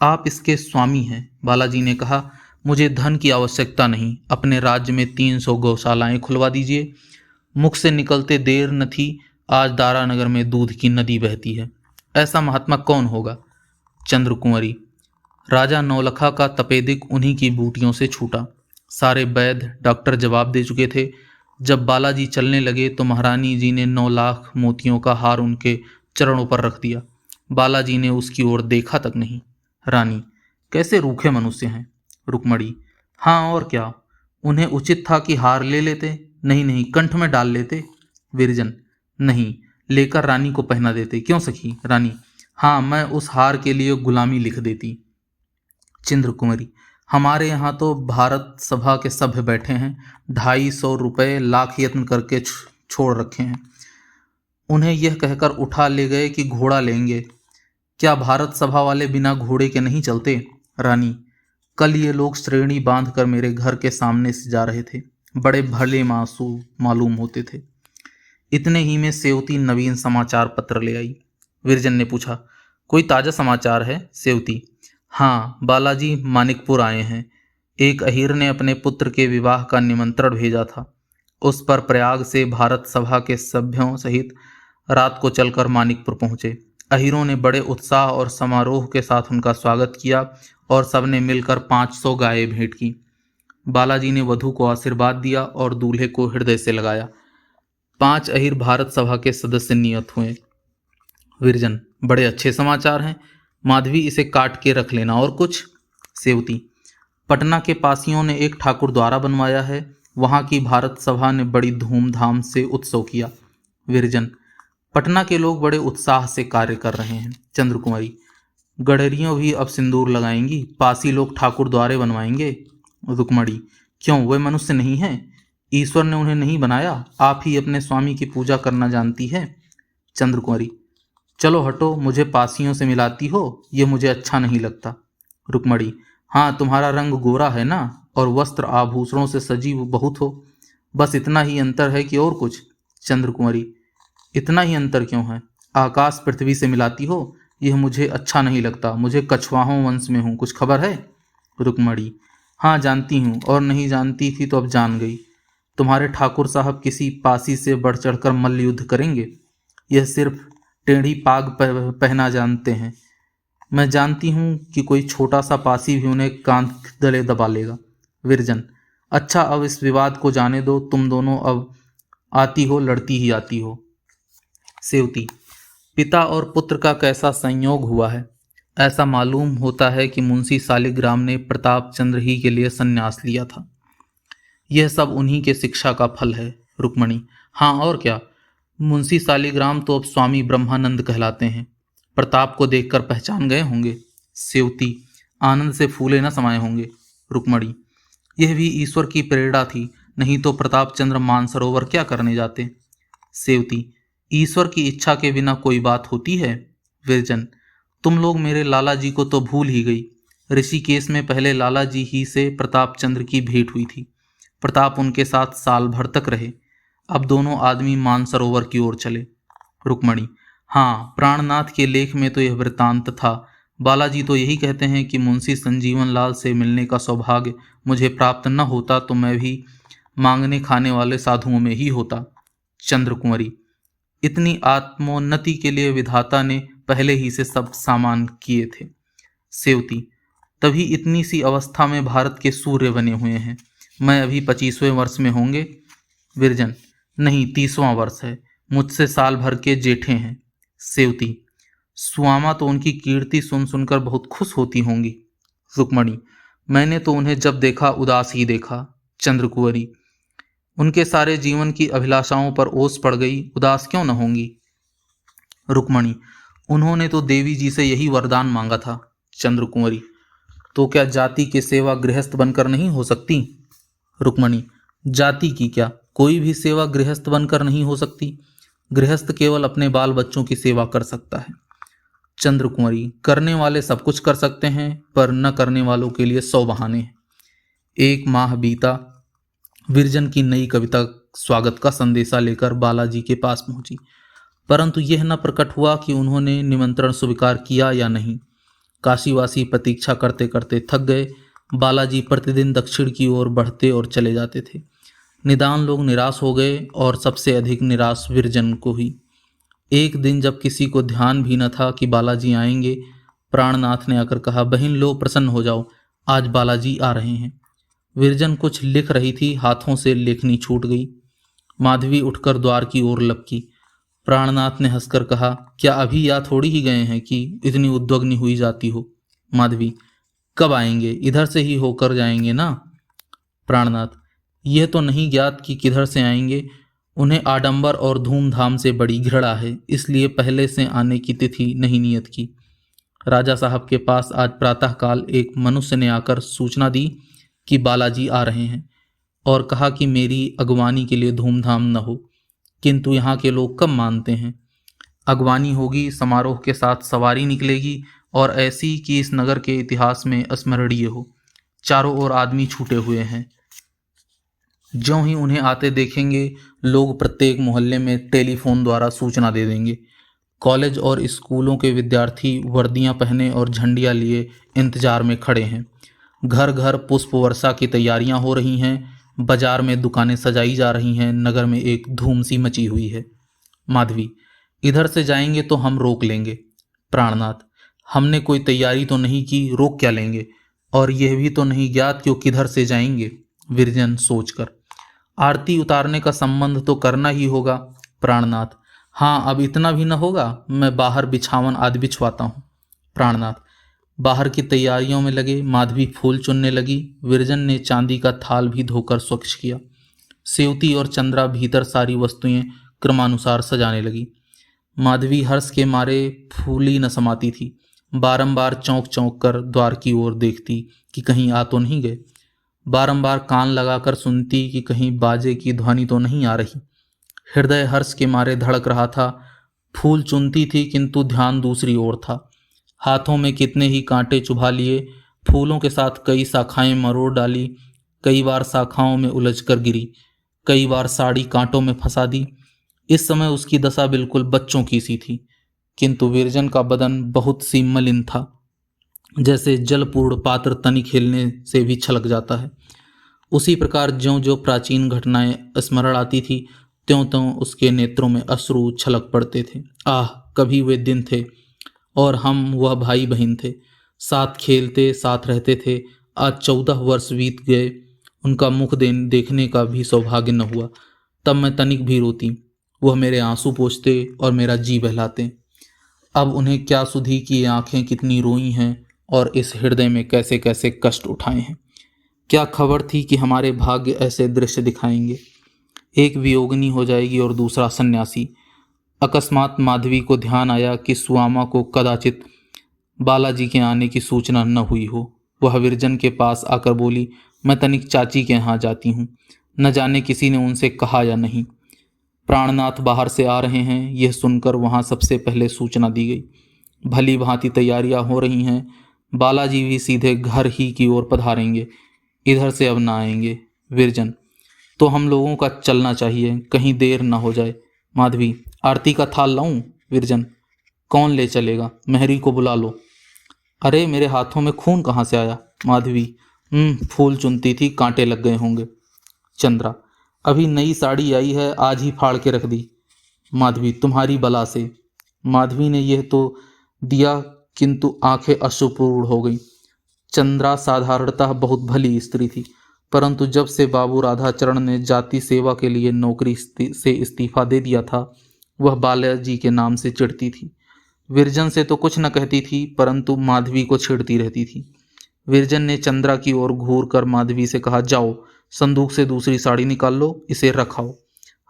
आप इसके स्वामी हैं। बालाजी ने कहा, मुझे धन की आवश्यकता नहीं, अपने राज्य में 300 गौशालाएं खुलवा दीजिए। मुख से निकलते देर न थी, आज दारानगर में दूध की नदी बहती है। ऐसा महात्मा कौन होगा? चंद्र कुंवरी, राजा नौलखा का तपेदिक उन्हीं की बूटियों से छूटा। सारे वैद्य डॉक्टर जवाब दे चुके थे। जब बालाजी चलने लगे तो महारानी जी ने 9 लाख मोतियों का हार उनके चरणों पर रख दिया। बालाजी ने उसकी ओर देखा तक नहीं। रानी, कैसे रूखे मनुष्य हैं। रुक्मणी, हाँ और क्या, उन्हें उचित था कि हार ले लेते। नहीं नहीं, कंठ में डाल लेते। विरजन, नहीं, लेकर रानी को पहना देते। क्यों सखी? रानी, हाँ, मैं उस हार के लिए गुलामी लिख देती। चंद्र कुंवरी, हमारे यहाँ तो भारत सभा के सभ्य बैठे हैं, 250 रुपये लाख यत्न करके छोड़ रखे हैं। उन्हें यह कहकर उठा ले गए कि घोड़ा लेंगे। क्या भारत सभा वाले बिना घोड़े के नहीं चलते? रानी, कल ये लोग श्रेणी बांधकर मेरे घर के सामने से जा रहे थे। बड़े भले मासू मालूम होते थे। इतने ही में सेवती नवीन समाचार पत्र ले आई। विरजन ने पूछा, कोई ताजा समाचार है? सेवती, हाँ, बालाजी मानिकपुर आए हैं। एक अहीर ने अपने पुत्र के विवाह का निमंत्रण भेजा था। उस पर प्रयाग से भारत सभा के सभ्यों सहित रात को चलकर मानिकपुर पहुंचे। अहीरों ने बड़े उत्साह और समारोह के साथ उनका स्वागत किया और सबने मिलकर 500 गायें भेंट की। बालाजी ने वधू को आशीर्वाद दिया और दूल्हे को हृदय से लगाया। 5 अहीर भारत सभा के सदस्य नियत हुए। विरजन, बड़े अच्छे समाचार हैं। माधवी, इसे काट के रख लेना। और कुछ? सेवती, पटना के पासियों ने एक ठाकुर द्वारा बनवाया है। वहां की भारत सभा ने बड़ी धूमधाम से उत्सव किया। विरजन, पटना के लोग बड़े उत्साह से कार्य कर रहे हैं। चंद्र कुमारी, गडरियों भी अब सिंदूर लगाएंगी। पासी लोग ठाकुर द्वारे बनवाएंगे। रुक्मणी, क्यों, वे मनुष्य नहीं हैं? ईश्वर ने उन्हें नहीं बनाया? आप ही अपने स्वामी की पूजा करना जानती है। चंद्र कुमारी, चलो हटो, मुझे पासियों से मिलाती हो, ये मुझे अच्छा नहीं लगता। रुक्मणी, हाँ, तुम्हारा रंग गोरा है ना, और वस्त्र आभूषणों से सजी बहुत हो। बस इतना ही अंतर है कि और कुछ? चंद्र कुमारी, इतना ही अंतर क्यों है? आकाश पृथ्वी से मिलाती हो, यह मुझे अच्छा नहीं लगता। मुझे कछवाहों वंश में हूँ, कुछ खबर है? रुक्मणी, हाँ, जानती हूँ, और नहीं जानती थी तो अब जान गई। तुम्हारे ठाकुर साहब किसी पासी से बढ़ चढ़कर मल्ल युद्ध करेंगे। यह सिर्फ टेढ़ी पाग पहना जानते हैं। मैं जानती हूँ कि कोई छोटा सा पासी भी उन्हें कांध गले दबा लेगा। विरजन, अच्छा, अब इस विवाद को जाने दो। तुम दोनों अब आती हो, लड़ती ही आती हो। सेवती, पिता और पुत्र का कैसा संयोग हुआ है। ऐसा मालूम होता है कि मुंशी सालिग्राम ने प्रताप चंद्र ही के लिए संन्यास लिया था। यह सब उन्हीं के शिक्षा का फल है। रुक्मणी, हाँ और क्या, मुंशी सालिग्राम तो अब स्वामी ब्रह्मानंद कहलाते हैं। प्रताप को देखकर पहचान गए होंगे। सेवती, आनंद से फूले न समाये होंगे। रुक्मणी, यह भी ईश्वर की प्रेरणा थी, नहीं तो प्रताप चंद्र मानसरोवर क्या करने जाते। सेवती, ईश्वर की इच्छा के बिना कोई बात होती है। विरजन, तुम लोग मेरे लाला जी को तो भूल ही गई। ऋषिकेश में पहले लाला जी ही से प्रताप चंद्र की भेंट हुई थी। प्रताप उनके साथ साल भर तक रहे। अब दोनों आदमी मानसरोवर की ओर चले। रुक्मणी, हाँ, प्राणनाथ के लेख में तो यह वृत्तांत था। बालाजी तो यही कहते हैं कि मुंशी संजीवन लाल से मिलने का सौभाग्य मुझे प्राप्त न होता तो मैं भी मांगने खाने वाले साधुओं में ही होता। चंद्र कुंवरी, इतनी आत्मोन्नति के लिए विधाता ने पहले ही से सब सामान किए थे। सेवती, तभी इतनी सी अवस्था में भारत के सूर्य बने हुए हैं। मैं अभी 25वें वर्ष में होंगे। विरजन, नहीं, 30वां वर्ष है। मुझसे साल भर के जेठे हैं। सेवती, सुआमा तो उनकी कीर्ति सुन सुनकर बहुत खुश होती होंगी। रुक्मणी, मैंने तो उन्हें जब देखा उदास ही देखा। चंद्र कुंवरी, उनके सारे जीवन की अभिलाषाओं पर ओस पड़ गई, उदास क्यों न होंगी। रुक्मणी, उन्होंने तो देवी जी से यही वरदान मांगा था। चंद्र कुंवरी, तो क्या जाति के सेवा गृहस्थ बनकर नहीं हो सकती? रुक्मणी, जाति की क्या, कोई भी सेवा गृहस्थ बनकर नहीं हो सकती। गृहस्थ केवल अपने बाल बच्चों की सेवा कर सकता है। चंद्र कुंवरी, करने वाले सब कुछ कर सकते हैं, पर न करने वालों के लिए 100 बहाने हैं। एक माह बीता। विरजन की नई कविता स्वागत का संदेशा लेकर बालाजी के पास पहुंची, परंतु यह न प्रकट हुआ कि उन्होंने निमंत्रण स्वीकार किया या नहीं। काशीवासी प्रतीक्षा करते करते थक गए। बालाजी प्रतिदिन दक्षिण की ओर बढ़ते और चले जाते थे। निदान लोग निराश हो गए और सबसे अधिक निराश विरजन को ही। एक दिन जब किसी को ध्यान भी न था कि बालाजी आएंगे, प्राणनाथ ने आकर कहा, बहन लो, प्रसन्न हो जाओ, आज बालाजी आ रहे हैं। विरजन कुछ लिख रही थी, हाथों से लेखनी छूट गई। माधवी उठकर द्वार की ओर लपकी। प्राणनाथ ने हंसकर कहा, क्या अभी या थोड़ी ही गए हैं कि इतनी उद्विग्न हुई जाती हो? माधवी, कब आएंगे? इधर से ही होकर जाएंगे ना? प्राणनाथ, यह तो नहीं ज्ञात कि किधर से आएंगे। उन्हें आडंबर और धूमधाम से बड़ी घृणा है, इसलिए पहले से आने की तिथि नहीं नियत की। राजा साहब के पास आज प्रातःकाल एक मनुष्य ने आकर सूचना दी कि बालाजी आ रहे हैं और कहा कि मेरी अगवानी के लिए धूमधाम न हो, किंतु यहाँ के लोग कब मानते हैं। अगवानी होगी, समारोह के साथ सवारी निकलेगी और ऐसी कि इस नगर के इतिहास में स्मरणीय हो। चारों ओर आदमी छूटे हुए हैं। ज्यों ही उन्हें आते देखेंगे, लोग प्रत्येक मोहल्ले में टेलीफोन द्वारा सूचना दे देंगे। कॉलेज और स्कूलों के विद्यार्थी वर्दियां पहने और झंडियां लिए इंतजार में खड़े हैं। घर घर पुष्प वर्षा की तैयारियां हो रही हैं। बाजार में दुकानें सजाई जा रही हैं। नगर में एक धूम सी मची हुई है। माधवी, इधर से जाएंगे तो हम रोक लेंगे। प्राणनाथ, हमने कोई तैयारी तो नहीं की, रोक क्या लेंगे? और यह भी तो नहीं ज्ञात कि वो किधर से जाएंगे। विरजन सोचकर, आरती उतारने का संबंध तो करना ही होगा। प्राणनाथ, हाँ, अब इतना भी न होगा, मैं बाहर बिछावन आदि बिछवाता हूँ। प्राणनाथ बाहर की तैयारियों में लगे। माधवी फूल चुनने लगी। विरजन ने चांदी का थाल भी धोकर स्वच्छ किया। सेवती और चंद्रा भीतर सारी वस्तुएं क्रमानुसार सजाने लगी। माधवी हर्ष के मारे फूली न समाती थी। बारंबार चौंक चौंक कर द्वार की ओर देखती कि कहीं आ तो नहीं गए। बारंबार कान लगाकर सुनती कि कहीं बाजे की ध्वनि तो नहीं आ रही। हृदय हर्ष के मारे धड़क रहा था। फूल चुनती थी किंतु ध्यान दूसरी ओर था। हाथों में कितने ही कांटे चुभा लिए। फूलों के साथ कई शाखाएं मरोड़ डाली। कई बार शाखाओं में उलझकर गिरी। कई बार साड़ी कांटों में फंसा दी। इस समय उसकी दशा बिल्कुल बच्चों की सी थी। किंतु विरजन का बदन बहुत सी मलिन था, जैसे जलपूर्ण पात्र तनिक हिलने से भी छलक जाता है। उसी प्रकार ज्यों ज्यों प्राचीन घटनाएं स्मरण आती थी, त्यों त्यों उसके नेत्रों में अश्रु छलक पड़ते थे। आह, कभी वे दिन थे और हम वह भाई बहन थे, साथ खेलते साथ रहते थे। आज 14 वर्ष बीत गए, उनका मुख देखने का भी सौभाग्य न हुआ। तब मैं तनिक भी रोती, वह मेरे आंसू पोंछते और मेरा जी बहलाते। अब उन्हें क्या सुधी कि ये आंखें कितनी रोई हैं और इस हृदय में कैसे कैसे कष्ट उठाए हैं। क्या खबर थी कि हमारे भाग्य ऐसे दृश्य दिखाएंगे। एक वियोगिनी हो जाएगी और दूसरा सन्यासी। अकस्मात माधवी को ध्यान आया कि सुआमा को कदाचित बालाजी के आने की सूचना न हुई हो। वह विरजन के पास आकर बोली, मैं तनिक चाची के यहाँ जाती हूँ, न जाने किसी ने उनसे कहा या नहीं। प्राणनाथ बाहर से आ रहे हैं, यह सुनकर वहाँ सबसे पहले सूचना दी गई। भली भांति तैयारियां हो रही हैं। बालाजी भी सीधे घर ही की ओर पधारेंगे, इधर से अब ना आएंगे। विरजन, तो हम लोगों का चलना चाहिए, कहीं देर ना हो जाए। माधवी, आरती का थाल लाऊं? विरजन, कौन ले चलेगा? मेहरी को बुला लो। अरे, मेरे हाथों में खून कहाँ से आया? माधवी, फूल चुनती थी, कांटे लग गए होंगे। चंद्रा, अभी नई साड़ी आई है, आज ही फाड़ के रख दी। माधवी, तुम्हारी बला से। माधवी ने यह तो दिया किंतु आंखें अश्रुपूर्ण हो गईं। चंद्रा साधारणतः बहुत भली स्त्री थी, परंतु जब से बाबू राधाचरण ने जाति सेवा के लिए नौकरी से इस्तीफा दे दिया था, वह बालाजी के नाम से चिढ़ती थी। विरजन से तो कुछ न कहती थी, परंतु माधवी को छेड़ती रहती थी। विरजन ने चंद्रा की ओर घूर कर माधवी से कहा, जाओ संदूक से दूसरी साड़ी निकाल लो, इसे रखाओ।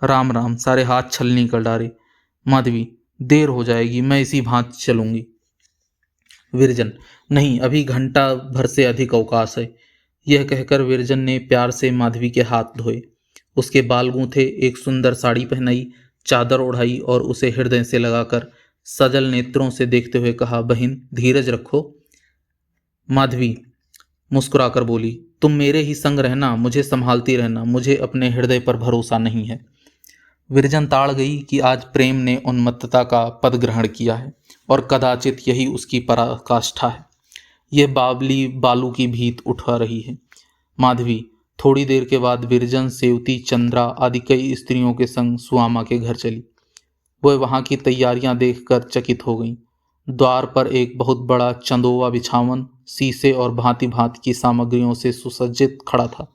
राम राम, सारे हाथ छलनी कर डाले। माधवी, देर हो जाएगी, मैं इसी भांति चलूंगी। विरजन, नहीं, अभी घंटा भर से अधिक अवकाश है। यह कहकर विरजन ने प्यार से माधवी के हाथ धोए, उसके बाल गूंथे, एक सुंदर साड़ी पहनाई, चादर ओढ़ाई और उसे हृदय से लगाकर सजल नेत्रों से देखते हुए कहा, बहन धीरज रखो। माधवी मुस्कुराकर बोली, तुम मेरे ही संग रहना, मुझे संभालती रहना, मुझे अपने हृदय पर भरोसा नहीं है। विरजन ताड़ गई कि आज प्रेम ने उन्मत्तता का पद ग्रहण किया है और कदाचित यही उसकी पराकाष्ठा है। यह बावली बालू की भीत उठा रही है। माधवी थोड़ी देर के बाद विरजन, सेवती, चंद्रा आदि कई स्त्रियों के संग सुआमा के घर चली। वह वहां की तैयारियां देखकर चकित हो गईं। द्वार पर एक बहुत बड़ा चंदोवा बिछावन शीशे और भांति भांति की सामग्रियों से सुसज्जित खड़ा था।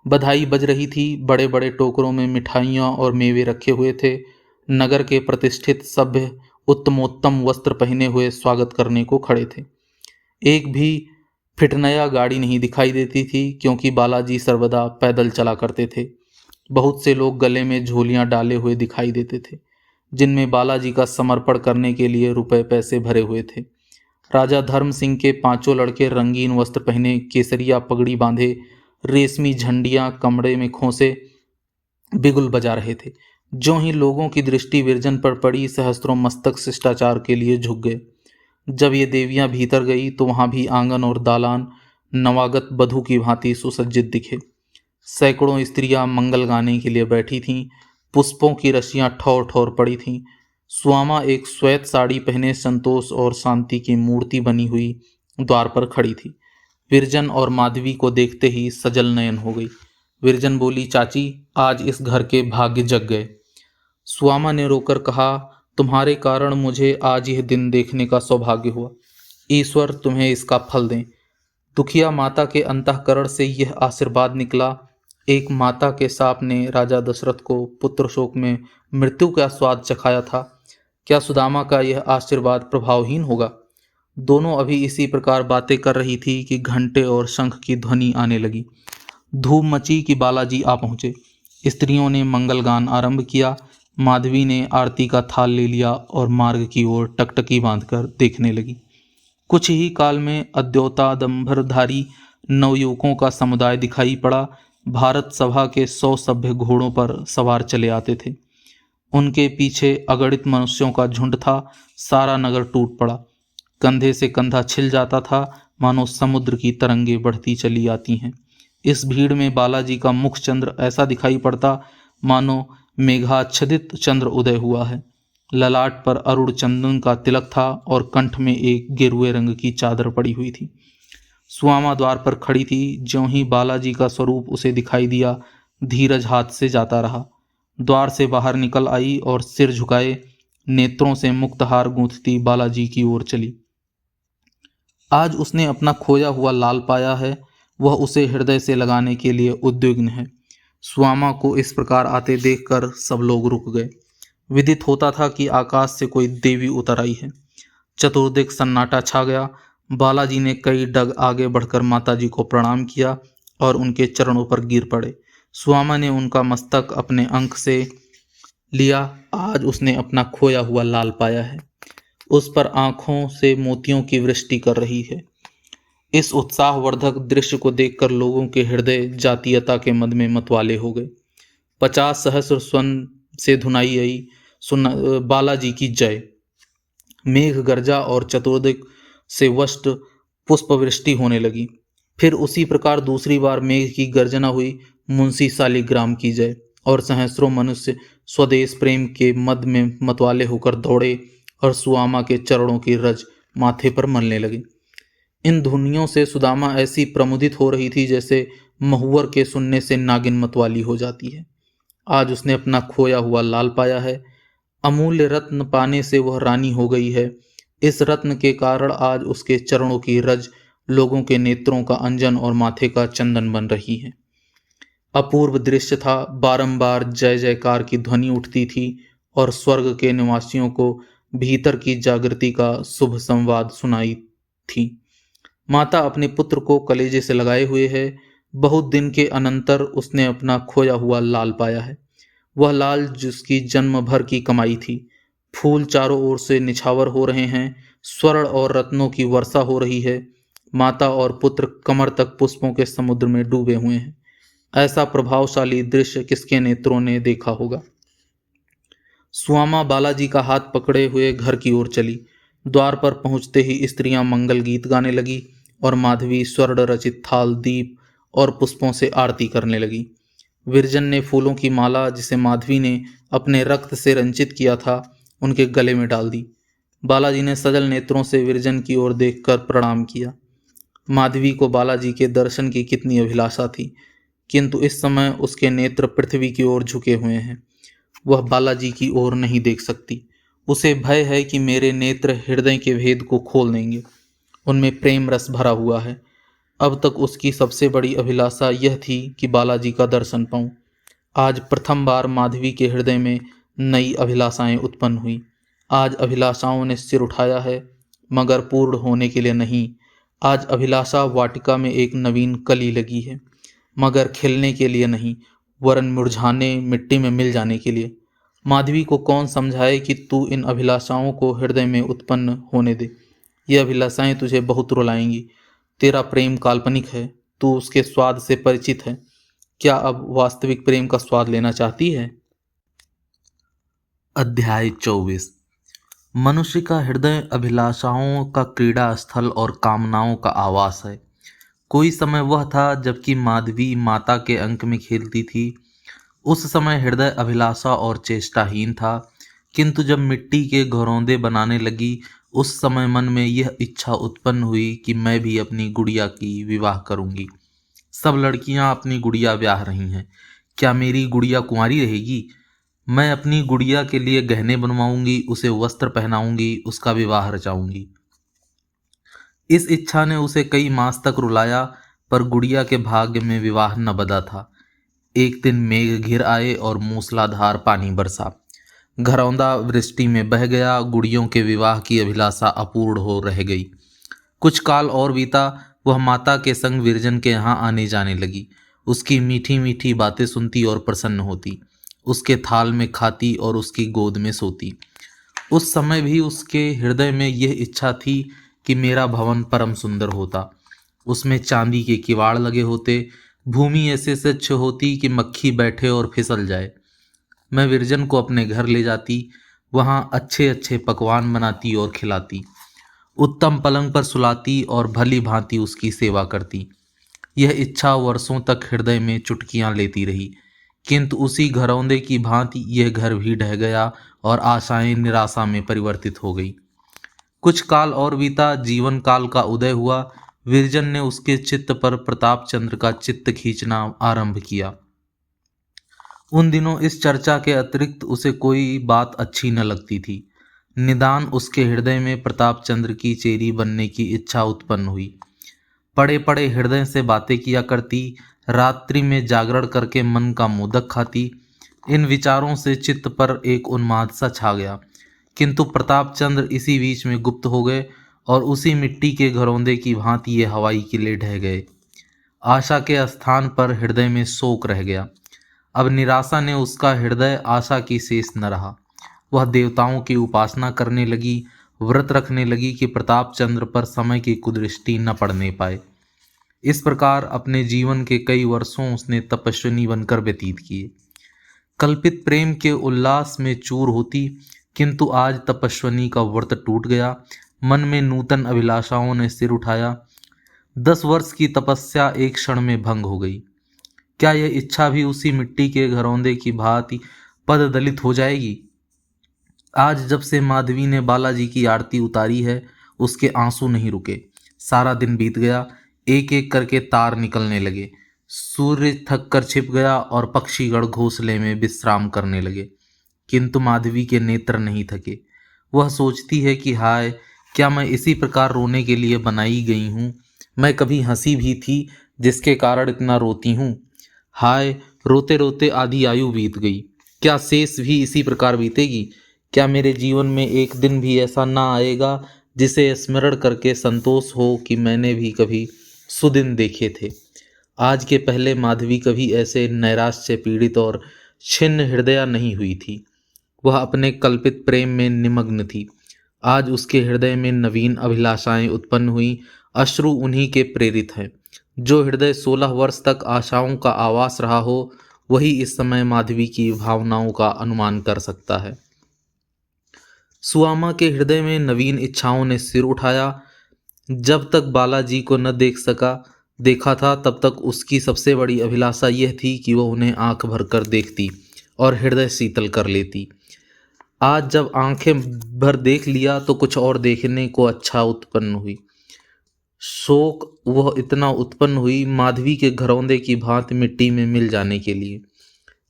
बधाई बज रही थी, बड़े बड़े टोकरों में मिठाइयाँ और मेवे रखे हुए थे। नगर के प्रतिष्ठित सभ्य उत्तमोत्तम वस्त्र पहने हुए स्वागत करने को खड़े थे। एक भी फिटनया गाड़ी नहीं दिखाई देती थी, क्योंकि बालाजी सर्वदा पैदल चला करते थे। बहुत से लोग गले में झोलियां डाले हुए दिखाई देते थे, जिनमें बालाजी का समर्पण करने के लिए रुपए पैसे भरे हुए थे। राजा धर्म सिंह के पांचों लड़के रंगीन वस्त्र पहने, केसरिया पगड़ी बांधे, रेशमी झंडियां कमरे में खोसे बिगुल बजा रहे थे। जो ही लोगों की दृष्टि विरजन पर पड़ी, सहस्त्रों मस्तक शिष्टाचार के लिए झुक गए। जब ये देवियां भीतर गई तो वहां भी आंगन और दालान नवागत बधू की भांति सुसज्जित दिखे। सैकड़ों स्त्रियां मंगल गाने के लिए बैठी थीं। पुष्पों की रस्सियां ठौर ठौर पड़ी थीं। सुआमा एक श्वेत साड़ी पहने संतोष और शांति की मूर्ति बनी हुई द्वार पर खड़ी थी। विरजन और माधवी को देखते ही सजल नयन हो गई। विरजन बोली, चाची, आज इस घर के भाग्य जग गए। सुआमा ने रोकर कहा, तुम्हारे कारण मुझे आज यह दिन देखने का सौभाग्य हुआ। ईश्वर तुम्हें इसका फल दें। दुखिया माता के अंतःकरण से यह आशीर्वाद निकला। एक माता के शाप ने राजा दशरथ को पुत्र शोक में मृत्यु का स्वाद चखाया था। क्या सुदामा का यह आशीर्वाद प्रभावहीन होगा? दोनों अभी इसी प्रकार बातें कर रही थी कि घंटे और शंख की ध्वनि आने लगी। धूम मची कि बालाजी आ पहुंचे। स्त्रियों ने मंगल गान आरंभ किया। माधवी ने आरती का थाल ले लिया और मार्ग की ओर टकटकी बांधकर देखने लगी। कुछ ही काल में अद्योतादंभरधारी नवयुवकों का समुदाय दिखाई पड़ा। भारत सभा के 100 सभ्य घोड़ों पर सवार चले आते थे। उनके पीछे अगणित मनुष्यों का झुंड था। सारा नगर टूट पड़ा, कंधे से कंधा छिल जाता था, मानो समुद्र की तरंगें बढ़ती चली आती हैं। इस भीड़ में बालाजी का मुख चंद्र ऐसा दिखाई पड़ता मानो मेघाच्छदित चंद्र उदय हुआ है। ललाट पर अरुण चंदन का तिलक था और कंठ में एक गेरुए रंग की चादर पड़ी हुई थी। सुआमा द्वार पर खड़ी थी। ज्यों ही बालाजी का स्वरूप उसे दिखाई दिया, धीरज हाथ से जाता रहा। द्वार से बाहर निकल आई और सिर झुकाए नेत्रों से मुक्तहार गूंथती बालाजी की ओर चली। आज उसने अपना खोया हुआ लाल पाया है। वह उसे हृदय से लगाने के लिए उद्विग्न है। सुआमा को इस प्रकार आते देखकर सब लोग रुक गए। विदित होता था कि आकाश से कोई देवी उतर आई है। चतुर्दिक सन्नाटा छा गया। बालाजी ने कई डग आगे बढ़कर माताजी को प्रणाम किया और उनके चरणों पर गिर पड़े। सुआमा ने उनका मस्तक अपने अंक से लिया। आज उसने अपना खोया हुआ लाल पाया है। उस पर आंखों से मोतियों की वृष्टि कर रही है। इस उत्साहवर्धक दृश्य को देखकर लोगों के हृदय जातीयता के मद में मतवाले हो गए। 50 सहस्र स्वन से धुनाई आई, बालाजी की जय। मेघ गर्जा और चतुर्दिक से वष्ट पुष्पवृष्टि होने लगी। फिर उसी प्रकार दूसरी बार मेघ की गर्जना हुई, मुंशी शालिग्राम की जय। और सहस्रों मनुष्य स्वदेश प्रेम के मद में मतवाले होकर दौड़े और सुआमा के चरणों की रज माथे पर मलने लगे। इन ध्वनियों से सुदामा ऐसी प्रमुदित हो रही थी जैसे महुवर के सुनने से नागिन मतवाली हो जाती है। आज उसने अपना खोया हुआ लाल पाया है। अमूल्य रत्न पाने से वह रानी हो गई है। इस रत्न के कारण आज उसके चरणों की रज लोगों के नेत्रों का अंजन और माथे का चंदन बन रही है। अपूर्व दृश्य था। बारंबार जय जयकार की ध्वनि उठती थी और स्वर्ग के निवासियों को भीतर की जागृति का शुभ संवाद सुनाई थी। माता अपने पुत्र को कलेजे से लगाए हुए है। बहुत दिन के अनंतर उसने अपना खोया हुआ लाल पाया है। वह लाल जिसकी जन्म भर की कमाई थी। फूल चारों ओर से निछावर हो रहे हैं, स्वर्ण और रत्नों की वर्षा हो रही है। माता और पुत्र कमर तक पुष्पों के समुद्र में डूबे हुए हैं। ऐसा प्रभावशाली दृश्य किसके नेत्रों ने देखा होगा। सुआमा बालाजी का हाथ पकड़े हुए घर की ओर चली। द्वार पर पहुंचते ही स्त्रियां मंगल गीत गाने लगी और माधवी स्वर्ण रचित थाल, दीप और पुष्पों से आरती करने लगी। विरजन ने फूलों की माला, जिसे माधवी ने अपने रक्त से रंजित किया था, उनके गले में डाल दी। बालाजी ने सजल नेत्रों से विरजन की ओर देखकर प्रणाम किया। माधवी को बालाजी के दर्शन की कितनी अभिलाषा थी, किंतु इस समय उसके नेत्र पृथ्वी की ओर झुके हुए हैं। वह बालाजी की ओर नहीं देख सकती। उसे भय है कि मेरे नेत्र हृदय के भेद को खोल देंगे। उनमें प्रेम रस भरा हुआ है। अब तक उसकी सबसे बड़ी अभिलाषा यह थी कि बालाजी का दर्शन पाऊं। आज प्रथम बार माधवी के हृदय में नई अभिलाषाएं उत्पन्न हुई। आज अभिलाषाओं ने सिर उठाया है, मगर पूर्ण होने के लिए नहीं। आज अभिलाषा वाटिका में एक नवीन कली लगी है, मगर खिलने के लिए नहीं, वरन मुरझाने, मिट्टी में मिल जाने के लिए। माधवी को कौन समझाए कि तू इन अभिलाषाओं को हृदय में उत्पन्न होने दे। ये अभिलाषाएं तुझे बहुत रुलाएंगी। तेरा प्रेम काल्पनिक है, तू उसके स्वाद से परिचित है। क्या अब वास्तविक प्रेम का स्वाद लेना चाहती है। अध्याय 24। मनुष्य का हृदय अभिलाषाओं का क्रीड़ा स्थल और कामनाओं का आवास है। कोई समय वह था जबकि माधवी माता के अंक में खेलती थी। उस समय हृदय अभिलाषा और चेष्टाहीन था, किंतु जब मिट्टी के घरौंदे बनाने लगी, उस समय मन में यह इच्छा उत्पन्न हुई कि मैं भी अपनी गुड़िया की विवाह करूंगी। सब लड़कियां अपनी गुड़िया ब्याह रही हैं, क्या मेरी गुड़िया कुंवारी रहेगी। मैं अपनी गुड़िया के लिए गहने बनवाऊंगी, उसे वस्त्र पहनाऊंगी, उसका विवाह रचाऊंगी। इस इच्छा ने उसे कई मास तक रुलाया, पर गुड़िया के भाग्य में विवाह न बधा था। एक दिन मेघ घिर आए और मूसलाधार पानी बरसा। घरौंदा वृष्टि में बह गया। गुड़ियों के विवाह की अभिलाषा अपूर्ण हो रह गई। कुछ काल और बीता। वह माता के संग विरजन के यहाँ आने जाने लगी। उसकी मीठी मीठी बातें सुनती और प्रसन्न होती। उसके थाल में खाती और उसकी गोद में सोती। उस समय भी उसके हृदय में यह इच्छा थी कि मेरा भवन परम सुंदर होता, उसमें चांदी के किवाड़ लगे होते, भूमि ऐसे स्वच्छ होती कि मक्खी बैठे और फिसल जाए। मैं विरजन को अपने घर ले जाती, वहाँ अच्छे अच्छे पकवान बनाती और खिलाती, उत्तम पलंग पर सुलाती और भली भांति उसकी सेवा करती। यह इच्छा वर्षों तक हृदय में चुटकियां लेती रही, किंतु उसी घरौंदे की भांति यह घर भी ढह गया और आशाएं निराशा में परिवर्तित हो गई। कुछ काल और बीता। जीवन काल का उदय हुआ। विरजन ने उसके चित्त पर प्रताप चंद्र का चित्त खींचना आरंभ किया। उन दिनों इस चर्चा के अतिरिक्त उसे कोई बात अच्छी न लगती थी। निदान उसके हृदय में प्रताप चंद्र की चेरी बनने की इच्छा उत्पन्न हुई। पड़े पड़े हृदय से बातें किया करती, रात्रि में जागरण करके मन का मोदक खाती। इन विचारों से चित्त पर एक उन्माद सा छा गया, किंतु प्रताप चंद्र इसी बीच में गुप्त हो गए और उसी मिट्टी के घरौंदे की भांति ये हवाई किले ढह गए। आशा के स्थान पर हृदय में शोक रह गया। अब निराशा ने उसका हृदय आशा की शेष न रहा। वह देवताओं की उपासना करने लगी, व्रत रखने लगी कि प्रताप चंद्र पर समय की कुदृष्टि न पड़ने पाए। इस प्रकार अपने जीवन के कई वर्षों उसने तपस्विनी बनकर व्यतीत किए। कल्पित प्रेम के उल्लास में चूर होती, किंतु आज तपस्विनी का व्रत टूट गया। मन में नूतन अभिलाषाओं ने सिर उठाया। 10 वर्ष की तपस्या एक क्षण में भंग हो गई। क्या यह इच्छा भी उसी मिट्टी के घरौंदे की भांति पद दलित हो जाएगी। आज जब से माधवी ने बालाजी की आरती उतारी है, उसके आंसू नहीं रुके। सारा दिन बीत गया। एक एक करके तार निकलने लगे। सूर्य थक कर छिप गया और पक्षीगण घोंसले में विश्राम करने लगे, किंतु माधवी के नेत्र नहीं थके। वह सोचती है कि हाय, क्या मैं इसी प्रकार रोने के लिए बनाई गई हूँ। मैं कभी हंसी भी थी, जिसके कारण इतना रोती हूँ। हाय, रोते रोते आधी आयु बीत गई। क्या शेष भी इसी प्रकार बीतेगी। क्या मेरे जीवन में एक दिन भी ऐसा ना आएगा जिसे स्मरण करके संतोष हो कि मैंने भी कभी सुदिन देखे थे। आज के पहले माधवी कभी ऐसे नैराश्य से पीड़ित और छिन्न हृदया नहीं हुई थी। वह अपने कल्पित प्रेम में निमग्न थी। आज उसके हृदय में नवीन अभिलाषाएं उत्पन्न हुई। अश्रु उन्हीं के प्रेरित हैं। जो हृदय 16 वर्ष तक आशाओं का आवास रहा हो, वही इस समय माधवी की भावनाओं का अनुमान कर सकता है। सुआमा के हृदय में नवीन इच्छाओं ने सिर उठाया। जब तक बालाजी को न देखा था, तब तक उसकी सबसे बड़ी अभिलाषा यह थी कि वह उन्हें आंख भरकर देखती और हृदय शीतल कर लेती। आज जब आंखें भर देख लिया तो कुछ और देखने को अच्छा उत्पन्न हुई। शोक वह इतना उत्पन्न हुई, माधवी के घरौंदे की भांति मिट्टी में मिल जाने के लिए।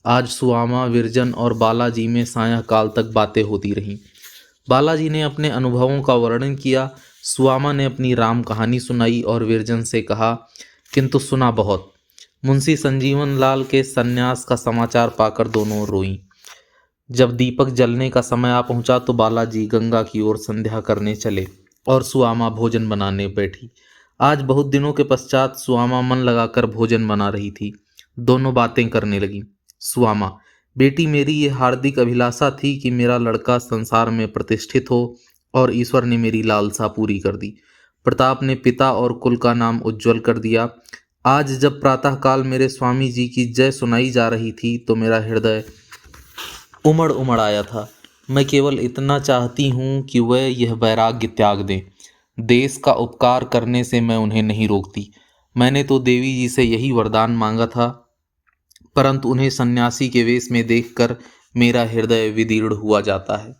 आज सुआमा, विरजन और बालाजी में सायंकाल तक बातें होती रहीं। बालाजी ने अपने अनुभवों का वर्णन किया, सुआमा ने अपनी राम कहानी सुनाई और विरजन से कहा, किंतु सुना बहुत। मुंशी संजीवन लाल के सन्यास का समाचार पाकर दोनों रोईं। जब दीपक जलने का समय आ पहुंचा तो बालाजी गंगा की ओर संध्या करने चले और सुआमा भोजन बनाने बैठी। आज बहुत दिनों के पश्चात सुआमा मन लगाकर भोजन बना रही थी। दोनों बातें करने लगी। सुआमा, बेटी, मेरी ये हार्दिक अभिलाषा थी कि मेरा लड़का संसार में प्रतिष्ठित हो और ईश्वर ने मेरी लालसा पूरी कर दी। प्रताप ने पिता और कुल का नाम उज्जवल कर दिया। आज जब प्रातःकाल मेरे स्वामी जी की जय सुनाई जा रही थी तो मेरा हृदय उमड़ उमड़ आया था। मैं केवल इतना चाहती हूँ कि वह यह वैराग्य त्याग दें। देश का उपकार करने से मैं उन्हें नहीं रोकती। मैंने तो देवी जी से यही वरदान मांगा था, परंतु उन्हें सन्यासी के वेश में देखकर मेरा हृदय विदीर्ण हुआ जाता है।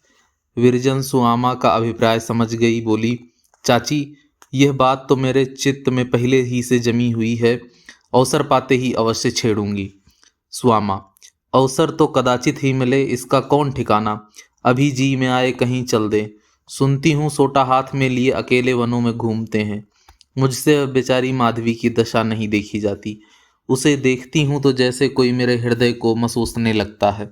विरजन सुआमा का अभिप्राय समझ गई, बोली, चाची, यह बात तो मेरे चित्त में पहले ही से जमी हुई है, अवसर पाते ही अवश्य छेड़ूंगी। सुआमा, अवसर तो कदाचित ही मिले, इसका कौन ठिकाना। अभी जी में आए कहीं चल दे। सुनती हूँ सोटा हाथ में लिए अकेले वनों में घूमते हैं। मुझसे अब बेचारी माधवी की दशा नहीं देखी जाती। उसे देखती हूँ तो जैसे कोई मेरे हृदय को मसोसने लगता है।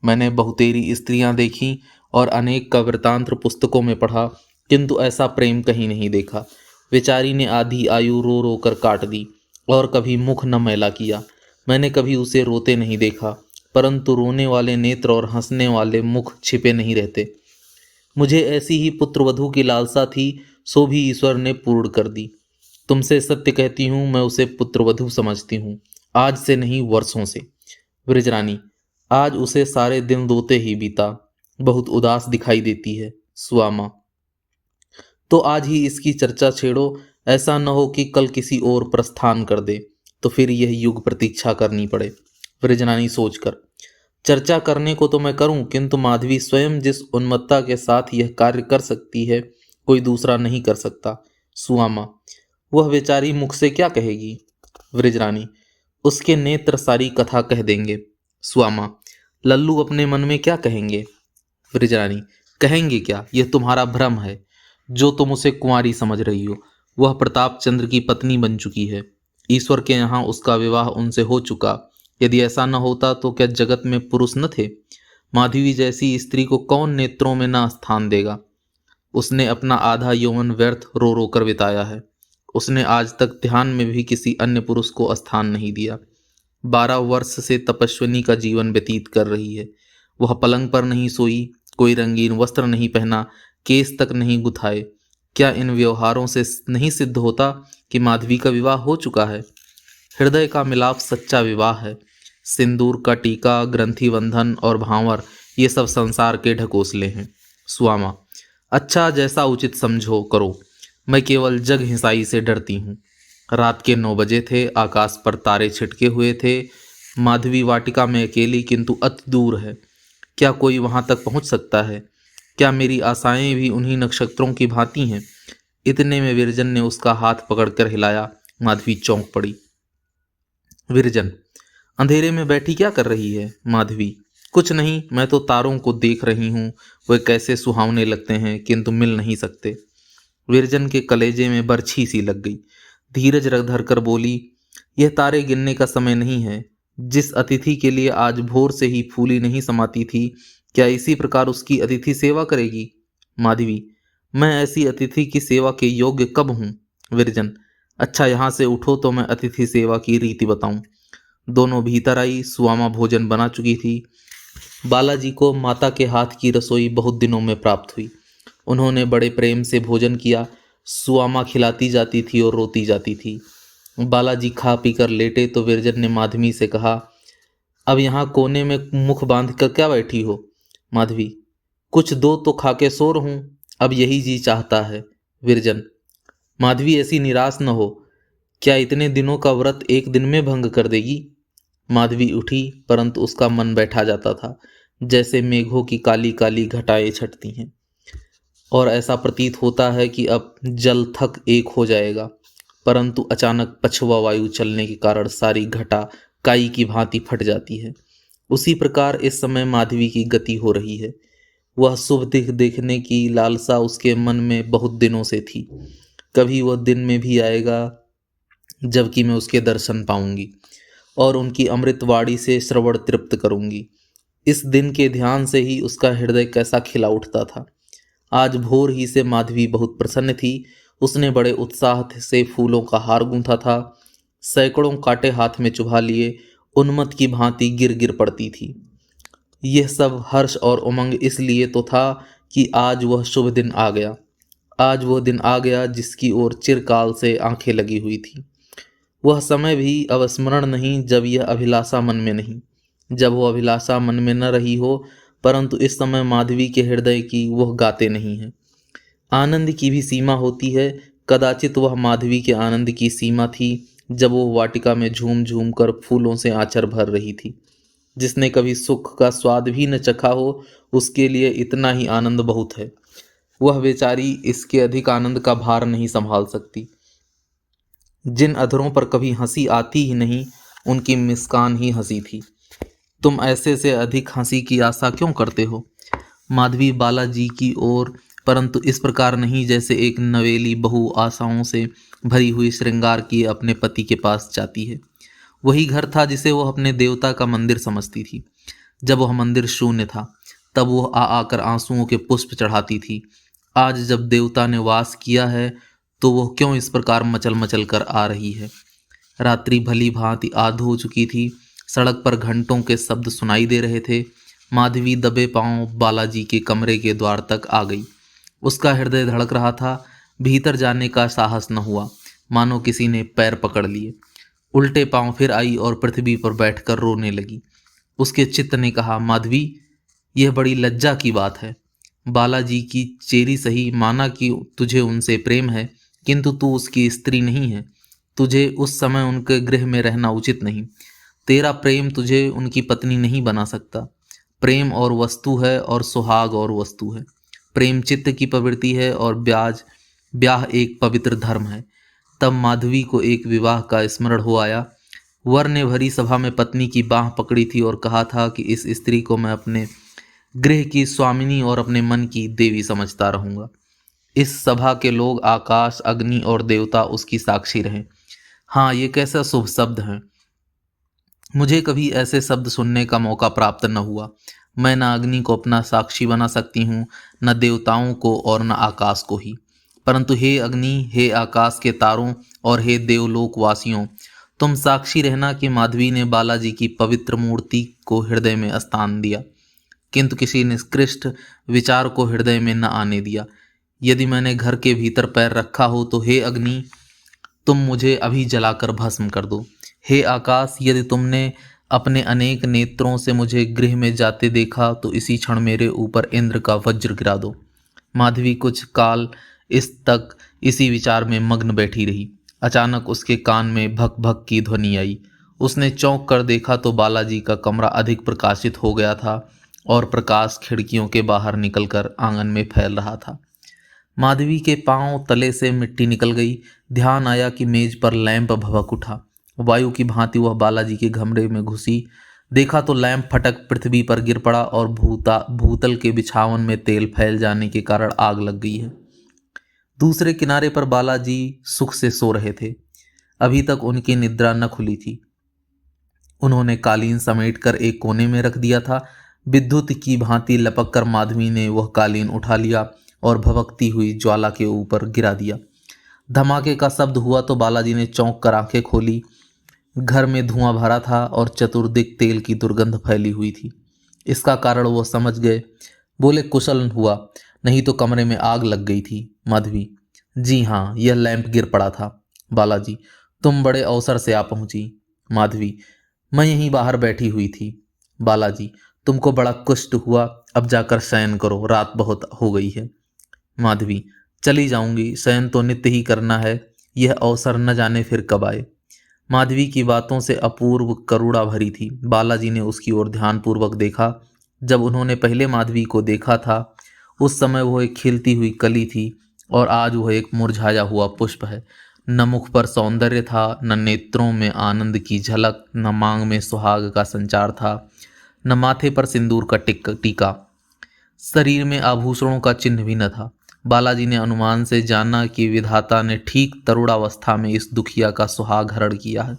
मैंने बहुतेरी स्त्रियां देखी और अनेक का वृतांत पुस्तकों में पढ़ा, किंतु ऐसा प्रेम कहीं नहीं देखा। बेचारी ने आधी आयु रो रो कर काट दी और कभी मुख न मैला किया। मैंने कभी उसे रोते नहीं देखा, परंतु रोने वाले नेत्र और हंसने वाले मुख छिपे नहीं रहते। मुझे ऐसी ही पुत्रवधू की लालसा थी, सो भी ईश्वर ने पूर्ण कर दी। तुमसे सत्य कहती हूँ, मैं उसे पुत्रवधू समझती हूँ, आज से नहीं वर्षों से। ब्रजरानी, आज उसे सारे दिन रोते ही बीता, बहुत उदास दिखाई देती है। सुआमा, तो आज ही इसकी चर्चा छेड़ो, ऐसा न हो कि कल किसी और प्रस्थान कर दे तो फिर यह युग प्रतीक्षा करनी पड़े। ब्रजरानी सोचकर, चर्चा करने को तो मैं करूं, किंतु माधवी स्वयं जिस उन्मत्तता के साथ यह कार्य कर सकती है, कोई दूसरा नहीं कर सकता। सुआमा, वह बेचारी मुख से क्या कहेगी। ब्रजरानी, उसके नेत्र सारी कथा कह देंगे। सुआमा, लल्लू अपने मन में क्या कहेंगे। ब्रजरानी, कहेंगे क्या, यह तुम्हारा भ्रम है। जो तुम उसे कुंवारी समझ रही हो, वह प्रताप चंद्र की पत्नी बन चुकी है। ईश्वर के यहाँ उसका विवाह उनसे हो चुका। यदि ऐसा न होता तो क्या जगत में पुरुष न थे। माधवी जैसी स्त्री को कौन नेत्रों में न स्थान देगा। उसने अपना आधा यौवन व्यर्थ रो रो कर बिताया है। उसने आज तक ध्यान में भी किसी अन्य पुरुष को स्थान नहीं दिया। 12 वर्ष से तपस्विनी का जीवन व्यतीत कर रही है। वह पलंग पर नहीं सोई, कोई रंगीन वस्त्र नहीं पहना, केस तक नहीं गुथाए। क्या इन व्यवहारों से नहीं सिद्ध होता कि माधवी का विवाह हो चुका है। हृदय का मिलाप सच्चा विवाह है। सिंदूर का टीका, ग्रंथि बंधन और भांवर, ये सब संसार के ढकोसले हैं। सुआमा, अच्छा, जैसा उचित समझो करो। मैं केवल जग हिंसाई से डरती हूँ। रात के 9 बजे थे, आकाश पर तारे छिटके हुए थे। माधवी वाटिका में अकेली किंतु अति दूर है। क्या कोई वहां तक पहुंच सकता है। क्या मेरी आशाएं भी उन्हीं नक्षत्रों की भांति हैं। इतने में विरजन ने उसका हाथ पकड़कर हिलाया। माधवी चौंक पड़ी। विरजन, अंधेरे में बैठी क्या कर रही है। माधवी, कुछ नहीं, मैं तो तारों को देख रही हूँ, वे कैसे सुहावने लगते हैं किंतु मिल नहीं सकते। विरजन के कलेजे में बरछी सी लग गई। धीरज रख धर कर बोली, यह तारे गिनने का समय नहीं है। जिस अतिथि के लिए आज भोर से ही फूली नहीं समाती थी, क्या इसी प्रकार उसकी अतिथि सेवा करेगी। माधवी, मैं ऐसी अतिथि की सेवा के योग्य कब हूँ। विरजन, अच्छा, यहाँ से उठो तो मैं अतिथि सेवा की रीति बताऊं। दोनों भीतर आई। सुआमा भोजन बना चुकी थी। बालाजी को माता के हाथ की रसोई बहुत दिनों में प्राप्त हुई। उन्होंने बड़े प्रेम से भोजन किया। सुआमा खिलाती जाती थी और रोती जाती थी। बालाजी खा पी कर लेटे तो विरजन ने माधवी से कहा, अब यहाँ कोने में मुख बांध कर क्या बैठी हो? माधवी, कुछ दो तो खा के सो रहूं, अब यही जी चाहता है। विरजन, माधवी ऐसी निराश न हो, क्या इतने दिनों का व्रत एक दिन में भंग कर देगी? माधवी उठी, परंतु उसका मन बैठा जाता था, जैसे मेघों की काली काली घटाएं छटती हैं, और ऐसा प्रतीत होता है कि अब जल थक एक हो जाएगा। परंतु अचानक पछुआ वायु चलने के कारण सारी घटा काई की भांति फट जाती है। उसी प्रकार इस समय माधवी की गति हो रही है। वह शुभ दिख देखने की लालसा उसके मन में बहुत दिनों से थी। कभी वह दिन में भी आएगा जबकि मैं उसके दर्शन पाऊंगी और उनकी अमृतवाणी से श्रवण तृप्त करूंगी। इस दिन के ध्यान से ही उसका हृदय कैसा खिला उठता था। आज भोर ही से माधवी बहुत प्रसन्न थी। उसने बड़े उत्साह से फूलों का हार गूंथा था। सैकड़ों कांटे हाथ में चुभा लिए उन्मत्त की भांति गिर गिर पड़ती थी। यह सब हर्ष और उमंग इसलिए तो था कि आज वह शुभ दिन आ गया। आज वह दिन आ गया जिसकी ओर चिरकाल से आंखें लगी हुई थी। वह समय भी अवस्मरण नहीं जब यह अभिलाषा मन में नहीं, जब वह अभिलाषा मन में न रही हो। परंतु इस समय माधवी के हृदय की वह गाते नहीं है। आनंद की भी सीमा होती है। कदाचित वह माधवी के आनंद की सीमा थी जब वो वाटिका में झूम झूम कर फूलों से आंचर भर रही थी। जिसने कभी सुख का स्वाद भी न चखा हो, उसके लिए इतना ही आनंद बहुत है। वह बेचारी इसके अधिक आनंद का भार नहीं संभाल सकती। जिन अधरों पर कभी हंसी आती ही नहीं, उनकी मुस्कान ही हंसी थी। तुम ऐसे से अधिक हंसी की आशा क्यों करते हो? माधवी बालाजी की ओर, परंतु इस प्रकार नहीं जैसे एक नवेली बहू आशाओं से भरी हुई श्रृंगार किए अपने पति के पास जाती है। वही घर था जिसे वह अपने देवता का मंदिर समझती थी। जब वह मंदिर शून्य था, तब वह आ आकर आंसुओं के पुष्प चढ़ाती थी। आज जब देवता ने वास किया है, तो वह क्यों इस प्रकार मचल मचल कर आ रही है? रात्रि भली भांति आध हो चुकी थी। सड़क पर घंटों के शब्द सुनाई दे रहे थे। माधवी दबे पांव बालाजी के कमरे के द्वार तक आ गई। उसका हृदय धड़क रहा था। भीतर जाने का साहस न हुआ, मानो किसी ने पैर पकड़ लिए। उल्टे पांव फिर आई और पृथ्वी पर बैठकर रोने लगी। उसके चित्त ने कहा, माधवी, यह बड़ी लज्जा की बात है। बालाजी की चेरी सही, माना कि तुझे उनसे प्रेम है, किंतु तू उसकी स्त्री नहीं है। तुझे उस समय उनके गृह में रहना उचित नहीं। तेरा प्रेम तुझे उनकी पत्नी नहीं बना सकता। प्रेम और वस्तु है और सुहाग और वस्तु है। प्रेम चित्त की प्रवृत्ति है और ब्याह एक पवित्र धर्म है। तब माधवी को एक विवाह का स्मरण हो आया। वर ने भरी सभा में पत्नी की बाह पकड़ी थी और कहा था कि इस स्त्री को मैं अपने गृह की स्वामिनी और अपने मन की देवी समझता रहूंगा। इस सभा के लोग आकाश, अग्नि और देवता उसकी साक्षी रहे। हाँ, ये कैसा शुभ शब्द है। मुझे कभी ऐसे शब्द सुनने का मौका प्राप्त न हुआ। मैं न अग्नि को अपना साक्षी बना सकती हूँ, न देवताओं को और न आकाश को ही। परंतु हे अग्नि, हे आकाश के तारों और हे देवलोक वासियों, तुम साक्षी रहना कि माधवी ने बालाजी की पवित्र मूर्ति को हृदय में स्थान दिया, किंतु किसी निकृष्ट विचार को हृदय में न आने दिया। यदि मैंने घर के भीतर पैर रखा हो तो हे अग्नि, तुम मुझे अभी जलाकर भस्म कर दो। हे आकाश, यदि तुमने अपने अनेक नेत्रों से मुझे गृह में जाते देखा तो इसी क्षण मेरे ऊपर इंद्र का वज्र गिरा दो। माधवी कुछ काल इसी विचार में मग्न बैठी रही। अचानक उसके कान में भक भक की ध्वनि आई। उसने चौंक कर देखा तो बालाजी का कमरा अधिक प्रकाशित हो गया था और प्रकाश खिड़कियों के बाहर निकलकर आंगन में फैल रहा था। माधवी के पांव तले से मिट्टी निकल गई। ध्यान आया कि मेज पर लैंप भभक उठा। वायु की भांति वह बालाजी के कमरे में घुसी। देखा तो लैंप फटक पृथ्वी पर गिर पड़ा और भूतल के बिछावन में तेल फैल जाने के कारण आग लग गई है। दूसरे किनारे पर बालाजी सुख से सो रहे थे। अभी तक उनकी निद्रा न खुली थी। उन्होंने कालीन समेटकर एक कोने में रख दिया था। विद्युत की भांति लपक कर माधवी ने वह कालीन उठा लिया और भभकती हुई ज्वाला के ऊपर गिरा दिया। धमाके का शब्द हुआ तो बालाजी ने चौंक कर आंखें खोली। घर में धुआं भरा था और चतुर्दिक तेल की दुर्गंध फैली हुई थी। इसका कारण वो समझ गए। बोले, कुशल हुआ, नहीं तो कमरे में आग लग गई थी। माधवी, जी हाँ, यह लैंप गिर पड़ा था। बालाजी, तुम बड़े अवसर से आ पहुंची। माधवी, मैं यहीं बाहर बैठी हुई थी। बालाजी, तुमको बड़ा कष्ट हुआ, अब जाकर शयन करो, रात बहुत हो गई है। माधवी, चली जाऊंगी, शयन तो नित्य ही करना है, यह अवसर न जाने फिर कब आए। माधवी की बातों से अपूर्व करुणा भरी थी। बालाजी ने उसकी ओर ध्यानपूर्वक देखा। जब उन्होंने पहले माधवी को देखा था, उस समय वह एक खिलती हुई कली थी, और आज वह एक मुरझाया हुआ पुष्प है। न मुख पर सौंदर्य था, न नेत्रों में आनंद की झलक, न मांग में सुहाग का संचार था, न माथे पर सिंदूर का टीका, शरीर में आभूषणों का चिन्ह भी न था। बालाजी ने अनुमान से जाना कि विधाता ने ठीक तरुणावस्था में इस दुखिया का सुहाग हरण किया है।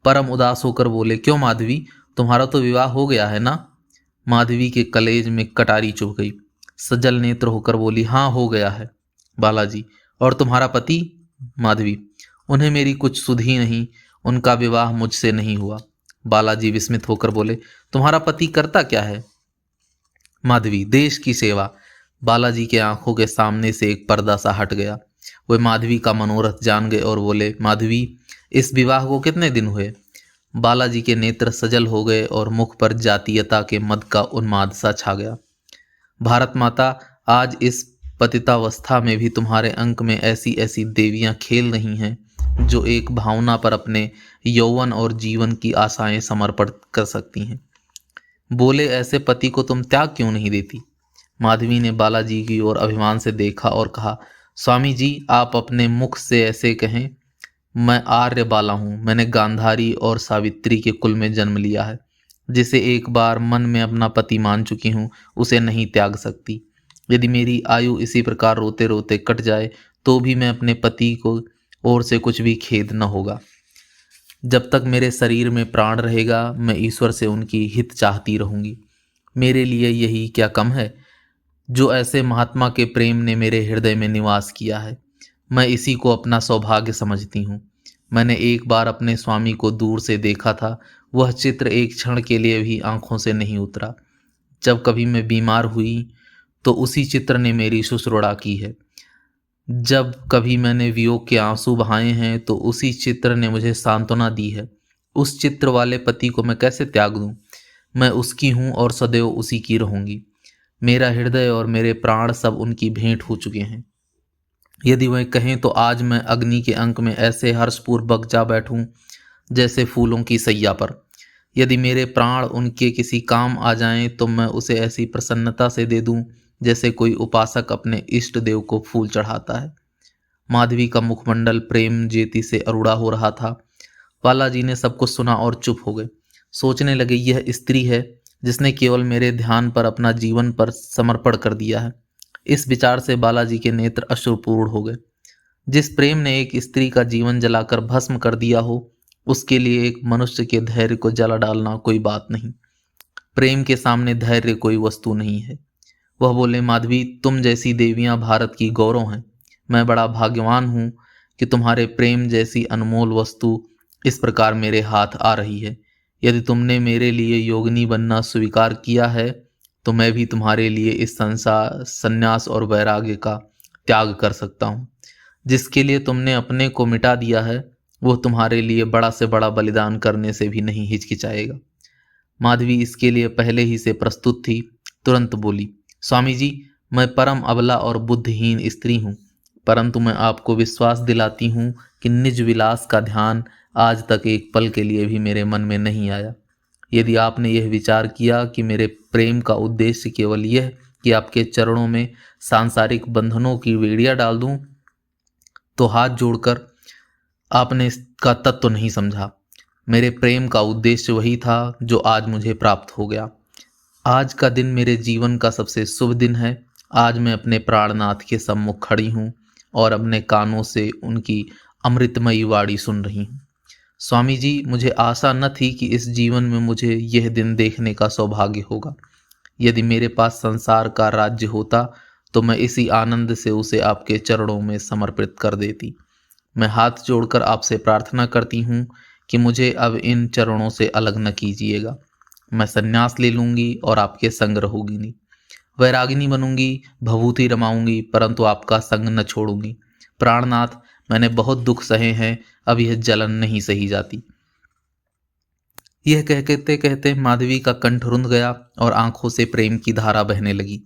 परम उदास होकर बोले, क्यों माधवी, तुम्हारा तो विवाह हो गया है ना? माधवी के कलेज में कटारी चुभ गई। सजल नेत्र होकर बोली, हाँ, हो गया है। बालाजी, और तुम्हारा पति? माधवी, उन्हें मेरी कुछ सुध ही नहीं, उनका विवाह मुझसे नहीं हुआ। बालाजी विस्मित होकर बोले, तुम्हारा पति करता क्या है? माधवी, देश की सेवा। बालाजी के आंखों के सामने से एक पर्दा सा हट गया। वे माधवी का मनोरथ जान गए और बोले, माधवी, इस विवाह को कितने दिन हुए? बालाजी के नेत्र सजल हो गए और मुख पर जातीयता के मद का उन्माद सा छा गया। भारत माता, आज इस पतितावस्था में भी तुम्हारे अंक में ऐसी ऐसी देवियां खेल रही हैं जो एक भावना पर अपने यौवन और जीवन की आशाएं समर्पित कर सकती हैं। बोले, ऐसे पति को तुम त्याग क्यों नहीं देती? माधवी ने बालाजी की ओर अभिमान से देखा और कहा, स्वामी जी, आप अपने मुख से ऐसे कहें। मैं आर्य बाला हूँ, मैंने गांधारी और सावित्री के कुल में जन्म लिया है। जिसे एक बार मन में अपना पति मान चुकी हूँ, उसे नहीं त्याग सकती। यदि मेरी आयु इसी प्रकार रोते रोते कट जाए तो भी मैं अपने पति को ओर से कुछ भी खेद न होगा। जब तक मेरे शरीर में प्राण रहेगा, मैं ईश्वर से उनकी हित चाहती रहूंगी। मेरे लिए यही क्या कम है जो ऐसे महात्मा के प्रेम ने मेरे हृदय में निवास किया है। मैं इसी को अपना सौभाग्य समझती हूँ। मैंने एक बार अपने स्वामी को दूर से देखा था, वह चित्र एक क्षण के लिए भी आंखों से नहीं उतरा। जब कभी मैं बीमार हुई तो उसी चित्र ने मेरी शुश्रूषा की है। जब कभी मैंने वियोग के आंसू बहाए हैं तो उसी चित्र ने मुझे सांत्वना दी है। उस चित्र वाले पति को मैं कैसे त्याग दूं? मैं उसकी हूं और सदैव उसी की रहूंगी। मेरा हृदय और मेरे प्राण सब उनकी भेंट हो चुके हैं। यदि वह कहें तो आज मैं अग्नि के अंक में ऐसे हर्षपूर्वक जा बैठूं जैसे फूलों की सैया पर। यदि मेरे प्राण उनके किसी काम आ जाएं तो मैं उसे ऐसी प्रसन्नता से दे दूं जैसे कोई उपासक अपने इष्ट देव को फूल चढ़ाता है। माधवी का मुखमंडल प्रेम ज्योति से अरुड़ा हो रहा था। बालाजी ने सब कुछ सुना और चुप हो गए। सोचने लगे, यह स्त्री है जिसने केवल मेरे ध्यान पर अपना जीवन पर समर्पण कर दिया है। इस विचार से बालाजी के नेत्र अश्रुपूर्ण हो गए। जिस प्रेम ने एक स्त्री का जीवन जलाकर भस्म कर दिया हो, उसके लिए एक मनुष्य के धैर्य को जला डालना कोई बात नहीं। प्रेम के सामने धैर्य कोई वस्तु नहीं है। वह बोले, माधवी, तुम जैसी देवियां भारत की गौरव हैं। मैं बड़ा भाग्यवान हूँ कि तुम्हारे प्रेम जैसी अनमोल वस्तु इस प्रकार मेरे हाथ आ रही है। यदि तुमने मेरे लिए योगिनी बनना स्वीकार किया है तो मैं भी तुम्हारे लिए इस संसार संन्यास और वैराग्य का त्याग कर सकता हूँ। जिसके लिए तुमने अपने को मिटा दिया है वो तुम्हारे लिए बड़ा से बड़ा बलिदान करने से भी नहीं हिचकिचाएगा। माधवी इसके लिए पहले ही से प्रस्तुत थी। तुरंत बोली, स्वामी जी, मैं परम अबला और बुद्धिहीन स्त्री हूँ, परंतु मैं आपको विश्वास दिलाती हूँ कि निज विलास का ध्यान आज तक एक पल के लिए भी मेरे मन में नहीं आया। यदि आपने यह विचार किया कि मेरे प्रेम का उद्देश्य केवल यह कि आपके चरणों में सांसारिक बंधनों की बेड़ियां डाल दूं, तो हाथ जोड़कर आपने इसका तत्व नहीं समझा। मेरे प्रेम का उद्देश्य वही था जो आज मुझे प्राप्त हो गया। आज का दिन मेरे जीवन का सबसे शुभ दिन है। आज मैं अपने प्राणनाथ के सम्मुख खड़ी हूँ और अपने कानों से उनकी अमृतमयी वाणी सुन रही हूँ। स्वामी जी, मुझे आशा न थी कि इस जीवन में मुझे यह दिन देखने का सौभाग्य होगा। यदि मेरे पास संसार का राज्य होता तो मैं इसी आनंद से उसे आपके चरणों में समर्पित कर देती। मैं हाथ जोड़कर आपसे प्रार्थना करती हूँ कि मुझे अब इन चरणों से अलग न कीजिएगा। मैं संन्यास ले लूंगी और आपके संग रहूंगी नहीं। वैरागिनी बनूंगी, भभूति रमाऊंगी, परंतु आपका संग न छोड़ूंगी। प्राणनाथ, मैंने बहुत दुख सहे हैं, अब यह जलन नहीं सही जाती। यह कहते कहते माधवी का कंठ रुंध गया और आंखों से प्रेम की धारा बहने लगी।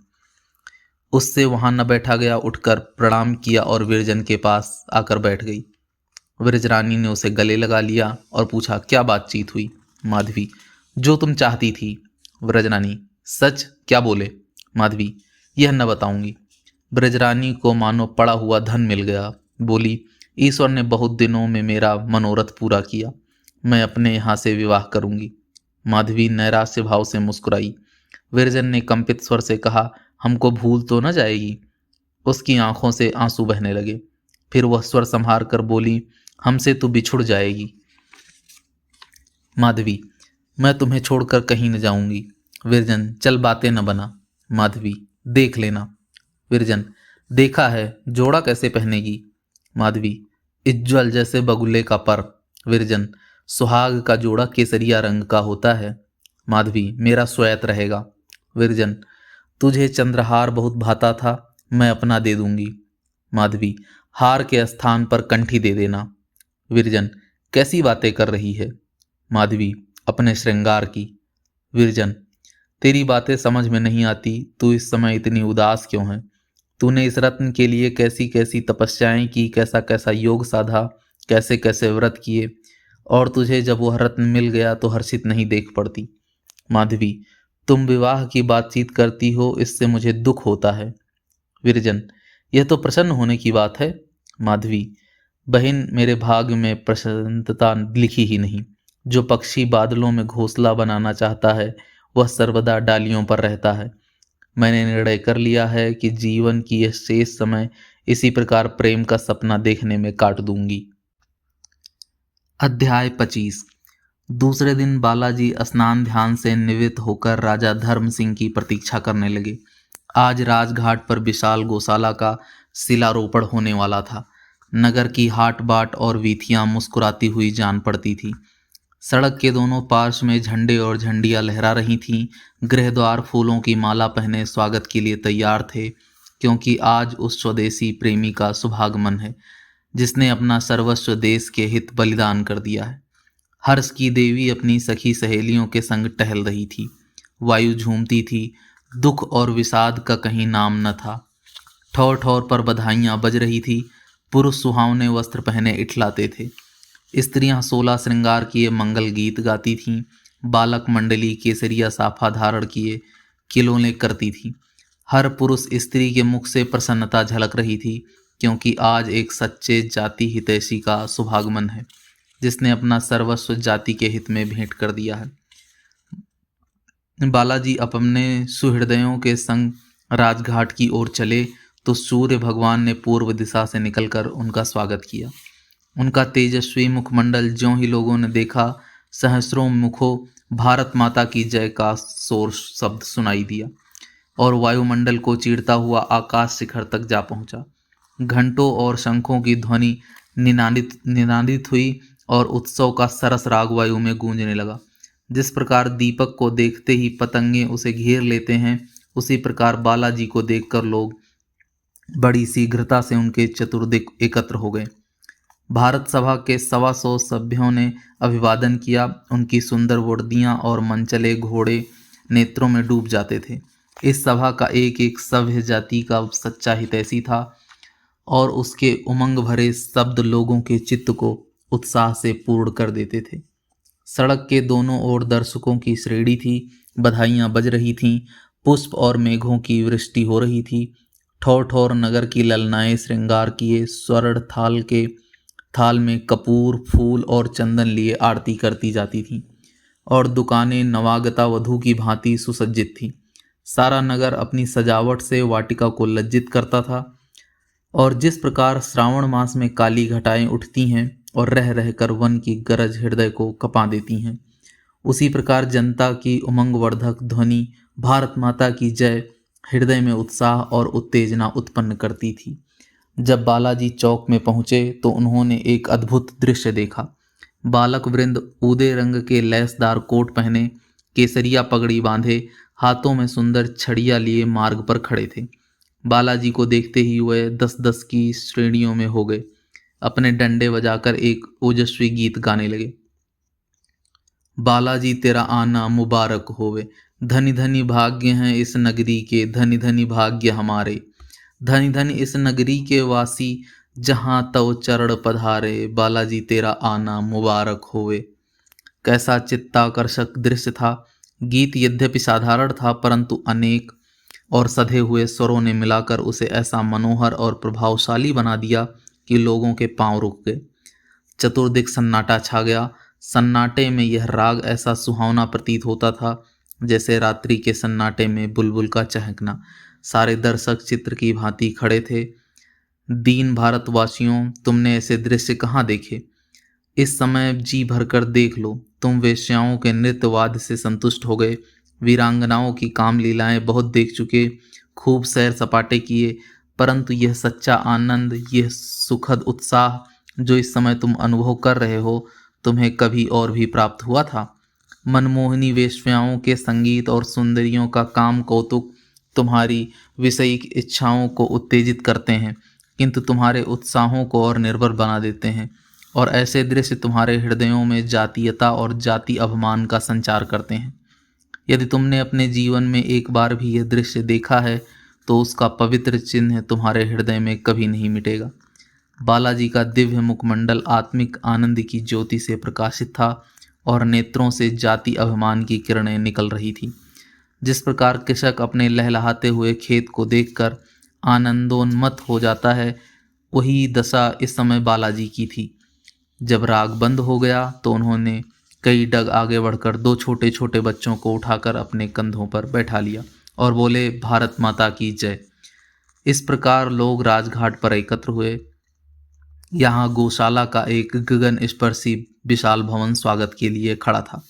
उससे वहां न बैठा गया, उठकर प्रणाम किया और विरजन के पास आकर बैठ गई। विरजरानी ने उसे गले लगा लिया और पूछा, क्या बातचीत हुई? माधवी, जो तुम चाहती थी। व्रजरानी, सच क्या बोले? माधवी, यह न बताऊंगी। ब्रजरानी को मानो पड़ा हुआ धन मिल गया। बोली, ईश्वर ने बहुत दिनों में मेरा मनोरथ पूरा किया, मैं अपने यहाँ से विवाह करूंगी। माधवी नैराश्य भाव से मुस्कुराई। विरजन ने कंपित स्वर से कहा, हमको भूल तो न जाएगी? उसकी आंखों से आंसू बहने लगे। फिर वह स्वर संभार कर बोली, हमसे तो बिछुड़ जाएगी। माधवी, मैं तुम्हें छोड़कर कहीं न जाऊंगी। विरजन, चल बातें न बना। माधवी, देख लेना। विरजन, देखा है, जोड़ा कैसे पहनेगी? माधवी, इज्ज्वल जैसे बगुले का पर। विरजन, सुहाग का जोड़ा केसरिया रंग का होता है। माधवी, मेरा स्वैत रहेगा। विरजन, तुझे चंद्रहार बहुत भाता था, मैं अपना दे दूंगी। माधवी, हार के स्थान पर कंठी दे देना। विरजन, कैसी बातें कर रही है? माधवी, अपने श्रृंगार की। विरजन, तेरी बातें समझ में नहीं आती, तू इस समय इतनी उदास क्यों है? तूने इस रत्न के लिए कैसी कैसी तपस्याएं की, कैसा कैसा योग साधा, कैसे कैसे व्रत किए, और तुझे जब वह रत्न मिल गया तो हर्षित नहीं देख पड़ती। माधवी, तुम विवाह की बातचीत करती हो, इससे मुझे दुख होता है। विरजन, यह तो प्रसन्न होने की बात है। माधवी, बहन, मेरे भाग्य में प्रसन्नता लिखी ही नहीं। जो पक्षी बादलों में घोंसला बनाना चाहता है, वह सर्वदा डालियों पर रहता है। मैंने निर्णय कर लिया है कि जीवन की यह शेष समय इसी प्रकार प्रेम का सपना देखने में काट दूंगी। अध्याय 25। दूसरे दिन बालाजी स्नान ध्यान से निवृत्त होकर राजा धर्म सिंह की प्रतीक्षा करने लगे। आज राजघाट पर विशाल गौशाला का शिलारोपण होने वाला था। नगर की हाट बाट और वीथियां मुस्कुराती हुई जान पड़ती थी। सड़क के दोनों पार्श्व में झंडे और झंडियां लहरा रही थीं। गृहद्वार फूलों की माला पहने स्वागत के लिए तैयार थे, क्योंकि आज उस स्वदेशी प्रेमी का शुभागमन है जिसने अपना सर्वस्व देश के हित बलिदान कर दिया है। हर्ष की देवी अपनी सखी सहेलियों के संग टहल रही थी। वायु झूमती थी, दुख और विषाद का कहीं नाम न था। ठौर ठौर पर बधाइयां बज रही थी। पुरुष सुहावने वस्त्र पहने इठलाते थे। स्त्रियां 16 श्रृंगार किए मंगल गीत गाती थीं। बालक मंडली केसरिया साफा धारण किए किलोले करती थी। हर पुरुष स्त्री के मुख से प्रसन्नता झलक रही थी, क्योंकि आज एक सच्चे जाति हितैषी का शुभागमन है जिसने अपना सर्वस्व जाति के हित में भेंट कर दिया है। बालाजी अपने सुहृदयों के संग राजघाट की ओर चले तो सूर्य भगवान ने पूर्व दिशा से निकलकर उनका स्वागत किया। उनका तेजस्वी मुखमंडल ज्यों ही लोगों ने देखा, सहस्रों मुखों भारत माता की जय का शोर शब्द सुनाई दिया और वायुमंडल को चीरता हुआ आकाश शिखर तक जा पहुंचा। घंटों और शंखों की ध्वनि निनादित हुई और उत्सव का सरस राग वायु में गूंजने लगा। जिस प्रकार दीपक को देखते ही पतंगे उसे घेर लेते हैं, उसी प्रकार बालाजी को देखकर लोग बड़ी शीघ्रता से उनके चतुर्दिक एकत्र हो गए। भारत सभा के 125 सभ्यों ने अभिवादन किया। उनकी सुंदर वर्दियां और मनचले घोड़े नेत्रों में डूब जाते थे। इस सभा का एक एक सभ्य जाति का सच्चा हितैषी था और उसके उमंग भरे शब्द लोगों के चित्त को उत्साह से पूर्ण कर देते थे। सड़क के दोनों ओर दर्शकों की श्रेणी थी। बधाइयां बज रही थीं, पुष्प और मेघों की वृष्टि हो रही थी। ठौर ठौर नगर की ललनाएं श्रृंगार किए स्वर्ण थाल में कपूर, फूल और चंदन लिए आरती करती जाती थीं और दुकानें नवागता वधू की भांति सुसज्जित थीं। सारा नगर अपनी सजावट से वाटिका को लज्जित करता था और जिस प्रकार श्रावण मास में काली घटाएं उठती हैं और रह रहकर वन की गरज हृदय को कपा देती हैं, उसी प्रकार जनता की उमंगवर्धक ध्वनि भारत माता की जय हृदय में उत्साह और उत्तेजना उत्पन्न करती थी। जब बालाजी चौक में पहुंचे तो उन्होंने एक अद्भुत दृश्य देखा। बालक वृंद ऊदे रंग के लैसदार कोट पहने केसरिया पगड़ी बांधे, हाथों में सुंदर छड़ियाँ लिए मार्ग पर खड़े थे। बालाजी को देखते ही वह 10-10 की श्रेणियों में हो गए। अपने डंडे बजाकर एक ओजस्वी गीत गाने लगे। बालाजी तेरा आना मुबारक होवे, धनी धनी भाग्य हैं इस नगरी के, धनी धनी भाग्य हमारे। धनी धनी इस नगरी के वासी, जहाँ तव चरण पधारे, बालाजी तेरा आना मुबारक होवे। कैसा चित्ताकर्षक दृश्य था। गीत यद्यपि साधारण था, परंतु अनेक और सधे हुए स्वरों ने मिलाकर उसे ऐसा मनोहर और प्रभावशाली बना दिया कि लोगों के पांव रुक गए। चतुर्दिक सन्नाटा छा गया। सन्नाटे में यह राग ऐसा सुहावना प्रतीत होता था जैसे रात्रि के सन्नाटे में बुलबुल का चहकना। सारे दर्शक चित्र की भांति खड़े थे। दीन भारतवासियों, तुमने ऐसे दृश्य कहाँ देखे? इस समय जी भरकर देख लो। तुम वेश्याओं के नृत्यवाद से संतुष्ट हो गए, वीरांगनाओं की काम लीलाएं बहुत देख चुके, खूब सैर सपाटे किए, परंतु यह सच्चा आनंद, यह सुखद उत्साह जो इस समय तुम अनुभव कर रहे हो, तुम्हें कभी और भी प्राप्त हुआ था? मनमोहिनी वेश्याओं के संगीत और सुंदरियों का काम कौतुक तुम्हारी विषयिक इच्छाओं को उत्तेजित करते हैं, किंतु तुम्हारे उत्साहों को और निर्भर बना देते हैं, और ऐसे दृश्य तुम्हारे हृदयों में जातीयता और जाति अभिमान का संचार करते हैं। यदि तुमने अपने जीवन में एक बार भी यह दृश्य देखा है तो उसका पवित्र चिन्ह तुम्हारे हृदय में कभी नहीं मिटेगा। बालाजी का दिव्य मुखमंडल आत्मिक आनंद की ज्योति से प्रकाशित था और नेत्रों से जाति अभिमान की किरणें निकल रही थी। जिस प्रकार कृषक अपने लहलहाते हुए खेत को देखकर आनंदोन्मत्त हो जाता है, वही दशा इस समय बालाजी की थी। जब राग बंद हो गया तो उन्होंने कई डग आगे बढ़कर 2 छोटे छोटे बच्चों को उठाकर अपने कंधों पर बैठा लिया और बोले, भारत माता की जय। इस प्रकार लोग राजघाट पर एकत्र हुए। यहाँ गौशाला का एक गगन स्पर्शी विशाल भवन स्वागत के लिए खड़ा था।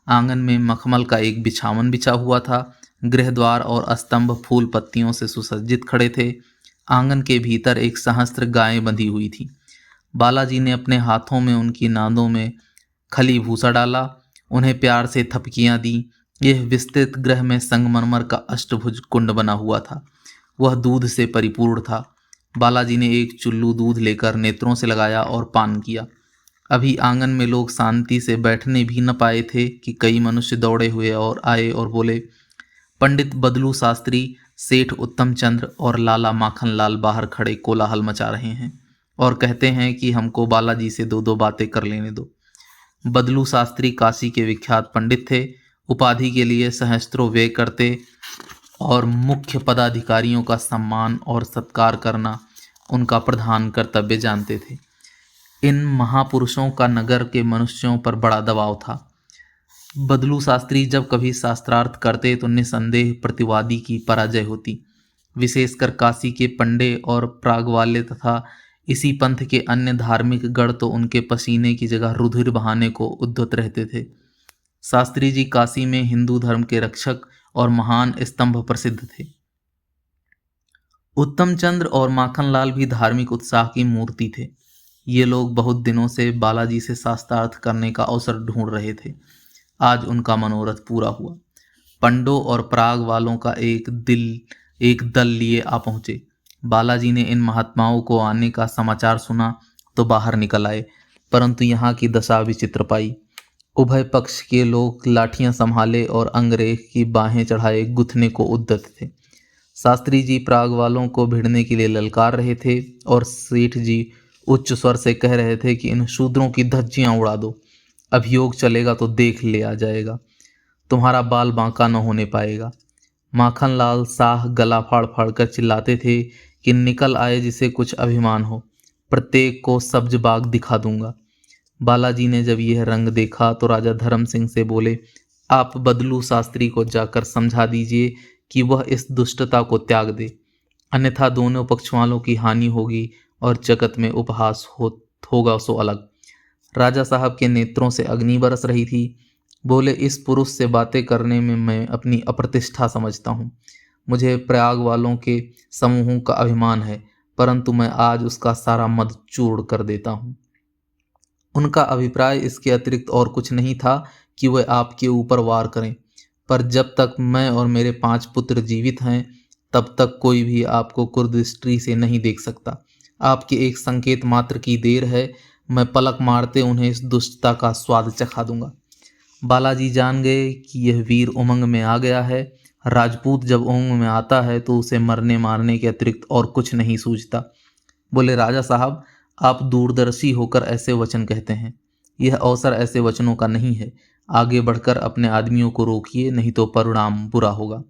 आंगन में मखमल का एक बिछावन बिछा हुआ था। गृहद्वार और स्तंभ फूल पत्तियों से सुसज्जित खड़े थे। आंगन के भीतर एक सहस्त्र गायें बंधी हुई थी। बालाजी ने अपने हाथों में उनकी नादों में खली भूसा डाला, उन्हें प्यार से थपकियां दी। यह विस्तृत गृह में संगमरमर का अष्टभुज कुंड बना हुआ था। वह दूध से परिपूर्ण था। बालाजी ने एक चुल्लू दूध लेकर नेत्रों से लगाया और पान किया। अभी आंगन में लोग शांति से बैठने भी न पाए थे कि कई मनुष्य दौड़े हुए और आए और बोले, पंडित बदलू शास्त्री, सेठ उत्तम चंद्र और लाला माखन लाल बाहर खड़े कोलाहल मचा रहे हैं और कहते हैं कि हमको बालाजी से 2-2 बातें कर लेने दो। बदलू शास्त्री काशी के विख्यात पंडित थे। उपाधि के लिए सहस्त्रों व्यय करते और मुख्य पदाधिकारियों का सम्मान और सत्कार करना उनका प्रधान कर्तव्य जानते थे। इन महापुरुषों का नगर के मनुष्यों पर बड़ा दबाव था। बदलू शास्त्री जब कभी शास्त्रार्थ करते तो निसंदेह प्रतिवादी की पराजय होती। विशेषकर काशी के पंडे और प्राग वाले तथा इसी पंथ के अन्य धार्मिक गण तो उनके पसीने की जगह रुधिर बहाने को उद्यत रहते थे। शास्त्री जी काशी में हिंदू धर्म के रक्षक और महान स्तंभ प्रसिद्ध थे। उत्तम चंद्र और माखनलाल भी धार्मिक उत्साह की मूर्ति थे। ये लोग बहुत दिनों से बालाजी से शास्त्रार्थ करने का अवसर ढूंढ रहे थे। आज उनका मनोरथ पूरा हुआ। पंडों और प्राग वालों का एक दल लिए आ पहुंचे। बालाजी ने इन महात्माओं को आने का समाचार सुना तो बाहर निकल आए, परंतु यहाँ की दशा विचित्र पाई। उभय पक्ष के लोग लाठियां संभाले और अंग्रेज की बाहें चढ़ाए गुथने को उद्यत थे। शास्त्री जी प्राग वालों को भिड़ने के लिए ललकार रहे थे और सेठ जी उच्च स्वर से कह रहे थे कि इन शूद्रों की धज्जियां उड़ा दो, अभियोग चलेगा तो देख लिया जाएगा, तुम्हारा बाल बांका न होने पाएगा। माखनलाल शाह गला फाड़ फाड़ कर चिल्लाते थे कि निकल आए जिसे कुछ अभिमान हो, प्रत्येक को सब्ज बाग दिखा दूंगा। बालाजी ने जब यह रंग देखा तो राजा धर्म सिंह से बोले, आप बदलू शास्त्री को जाकर समझा दीजिए कि वह इस दुष्टता को त्याग दे, अन्यथा दोनों पक्ष वालों की हानि होगी और जगत में उपहास होगा सो अलग। राजा साहब के नेत्रों से अग्नि बरस रही थी। बोले, इस पुरुष से बातें करने में मैं अपनी अप्रतिष्ठा समझता हूँ। मुझे प्रयाग वालों के समूहों का अभिमान है, परंतु मैं आज उसका सारा मद चूर्ण कर देता हूँ। उनका अभिप्राय इसके अतिरिक्त और कुछ नहीं था कि वह आपके ऊपर वार करें। पर जब तक मैं और मेरे 5 पुत्र जीवित हैं तब तक कोई भी आपको कुर्दृष्टि से नहीं देख सकता। आपके एक संकेत मात्र की देर है, मैं पलक मारते उन्हें इस दुष्टता का स्वाद चखा दूंगा। बालाजी जान गए कि यह वीर उमंग में आ गया है। राजपूत जब उमंग में आता है तो उसे मरने मारने के अतिरिक्त और कुछ नहीं सूझता। बोले, राजा साहब, आप दूरदर्शी होकर ऐसे वचन कहते हैं। यह अवसर ऐसे वचनों का नहीं है। आगे बढ़कर अपने आदमियों को रोकिए, नहीं तो परिणाम बुरा होगा।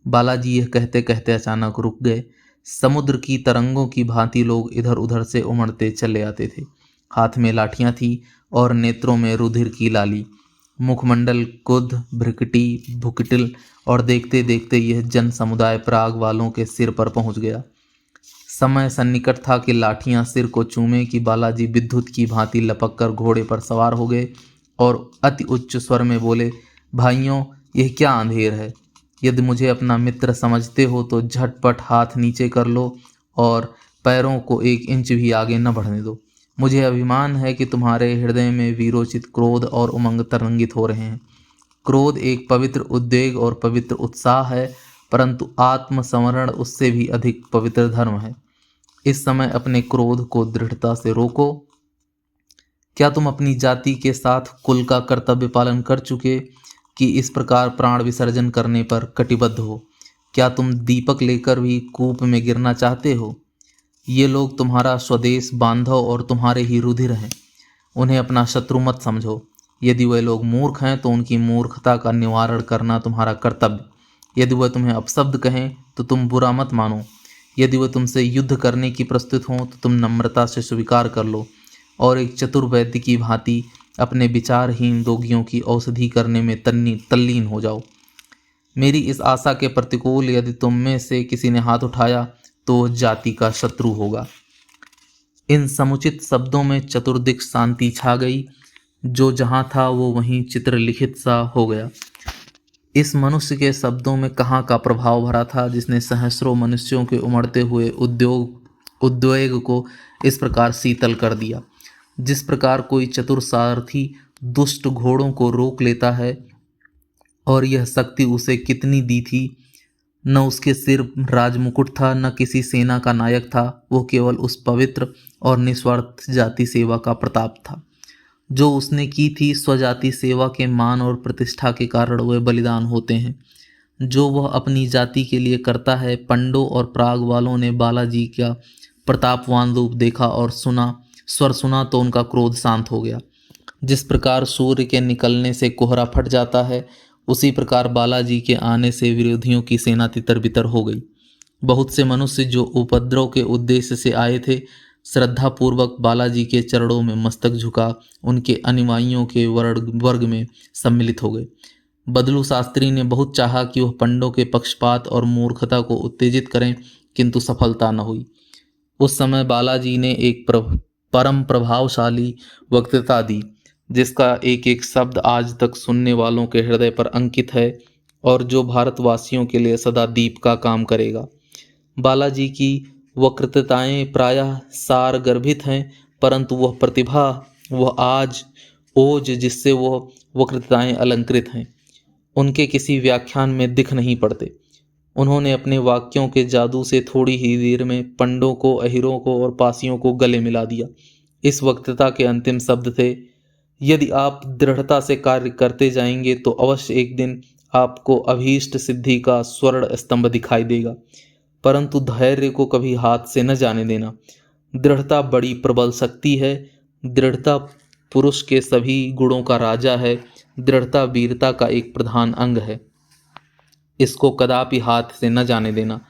बालाजी यह कहते कहते अचानक रुक गए। समुद्र की तरंगों की भांति लोग इधर उधर से उमड़ते चले आते थे। हाथ में लाठियां थी और नेत्रों में रुधिर की लाली, मुखमंडल कुद्ध, भ्रिकटी, भुकिटिल, और देखते देखते यह जन समुदाय प्राग वालों के सिर पर पहुंच गया। समय सन्निकट था कि लाठियां सिर को चूमे कि बालाजी विद्युत की भांति लपक कर घोड़े पर सवार हो गए और अति उच्च स्वर में बोले, भाइयों, यह क्या अंधेर है? यदि मुझे अपना मित्र समझते हो तो झटपट हाथ नीचे कर लो और पैरों को 1 इंच भी आगे न बढ़ने दो। मुझे अभिमान है कि तुम्हारे हृदय में वीरोचित क्रोध और उमंग तरंगित हो रहे हैं। क्रोध एक पवित्र उद्वेग और पवित्र उत्साह है, परंतु आत्मसंवरण उससे भी अधिक पवित्र धर्म है। इस समय अपने क्रोध को दृढ़ता से रोको। क्या तुम अपनी जाति के साथ कुल का कर्तव्य पालन कर चुके कि इस प्रकार प्राण विसर्जन करने पर कटिबद्ध हो? क्या तुम दीपक लेकर भी कूप में गिरना चाहते हो? ये लोग तुम्हारा स्वदेश बांधव और तुम्हारे ही रुधिर हैं। उन्हें अपना शत्रु मत समझो। यदि वे लोग मूर्ख हैं तो उनकी मूर्खता का निवारण करना तुम्हारा कर्तव्य। यदि वह तुम्हें अपशब्द कहें तो तुम बुरा मत मानो। यदि वह तुमसे युद्ध करने की प्रस्तुत हों तो तुम नम्रता से स्वीकार कर लो और एक चतुर वैद्य की भांति अपने विचारहीन रोगियों की औषधि करने में तल्लीन हो जाओ। मेरी इस आशा के प्रतिकूल यदि तुम में से किसी ने हाथ उठाया तो वह जाति का शत्रु होगा। इन समुचित शब्दों में चतुर्दिक शांति छा गई। जो जहाँ था वो वहीं चित्रलिखित सा हो गया। इस मनुष्य के शब्दों में कहाँ का प्रभाव भरा था जिसने सहस्रों मनुष्यों के उमड़ते हुए उद्वेग को इस प्रकार शीतल कर दिया। जिस प्रकार कोई चतुर सारथी दुष्ट घोड़ों को रोक लेता है, और यह शक्ति उसे कितनी दी थी। न उसके सिर राजमुकुट था, न किसी सेना का नायक था। वो केवल उस पवित्र और निस्वार्थ जाति सेवा का प्रताप था जो उसने की थी। स्वजाति सेवा के मान और प्रतिष्ठा के कारण वे बलिदान होते हैं जो वह अपनी जाति के लिए करता है। पंडों और प्राग वालों ने बालाजी का प्रतापवान रूप देखा और स्वर सुना तो उनका क्रोध शांत हो गया। जिस प्रकार सूर्य के निकलने से कोहरा फट जाता है, उसी प्रकार बालाजी के आने से विरोधियों की सेना तितर बितर हो गई। बहुत से मनुष्य जो उपद्रव के उद्देश्य से आए थे, श्रद्धापूर्वक बालाजी के चरणों में मस्तक झुका उनके अनुयायियों के वर्ग में सम्मिलित हो गए। बदलू शास्त्री ने बहुत चाहा कि वह पंडों के पक्षपात और मूर्खता को उत्तेजित करें, किंतु सफलता न हुई। उस समय बालाजी ने एक परम प्रभावशाली वक्तृता दी जिसका एक एक शब्द आज तक सुनने वालों के हृदय पर अंकित है और जो भारतवासियों के लिए सदा दीप का काम करेगा। बालाजी की वक्तृताएं प्रायः सार गर्भित हैं, परंतु वह प्रतिभा, वह ओज जिससे वह वक्तृताएं अलंकृत हैं, उनके किसी व्याख्यान में दिख नहीं पड़ते। उन्होंने अपने वाक्यों के जादू से थोड़ी ही देर में पंडों को, अहिरों को और पासियों को गले मिला दिया। इस वक्तृता के अंतिम शब्द थे, यदि आप दृढ़ता से कार्य करते जाएंगे तो अवश्य एक दिन आपको अभीष्ट सिद्धि का स्वर्ण स्तंभ दिखाई देगा, परंतु धैर्य को कभी हाथ से न जाने देना। दृढ़ता बड़ी प्रबल शक्ति है। दृढ़ता पुरुष के सभी गुणों का राजा है। दृढ़ता वीरता का एक प्रधान अंग है। इसको कदापि हाथ से न जाने देना।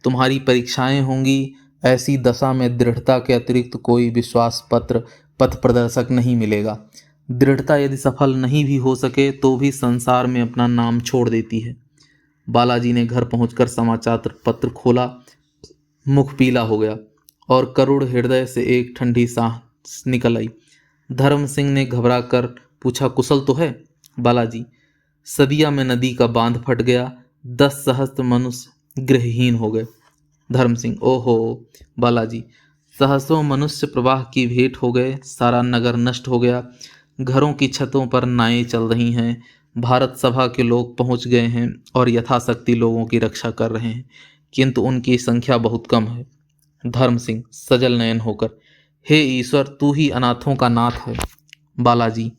तुम्हारी परीक्षाएं होंगी, ऐसी दशा में दृढ़ता के अतिरिक्त कोई विश्वास पत्र पथ प्रदर्शक नहीं मिलेगा। दृढ़ता यदि सफल नहीं भी हो सके तो भी संसार में अपना नाम छोड़ देती है। बालाजी ने घर पहुंचकर समाचार पत्र खोला। मुख पीला हो गया और करुण हृदय से एक ठंडी सांस निकल आई। धर्म सिंह ने घबरा कर पूछा, कुशल तो है? बालाजी, सदिया में नदी का बांध फट गया, 10 सहस्त्र मनुष्य गृहहीन हो गए। धर्म सिंह, ओहो। बालाजी, सहस्रों मनुष्य प्रवाह की भेंट हो गए, सारा नगर नष्ट हो गया, घरों की छतों पर नाएं चल रही हैं, भारत सभा के लोग पहुंच गए हैं और यथाशक्ति लोगों की रक्षा कर रहे हैं, किंतु उनकी संख्या बहुत कम है। धर्म सिंह सजल नयन होकर, हे ईश्वर, तू ही अनाथों का नाथ है। बालाजी,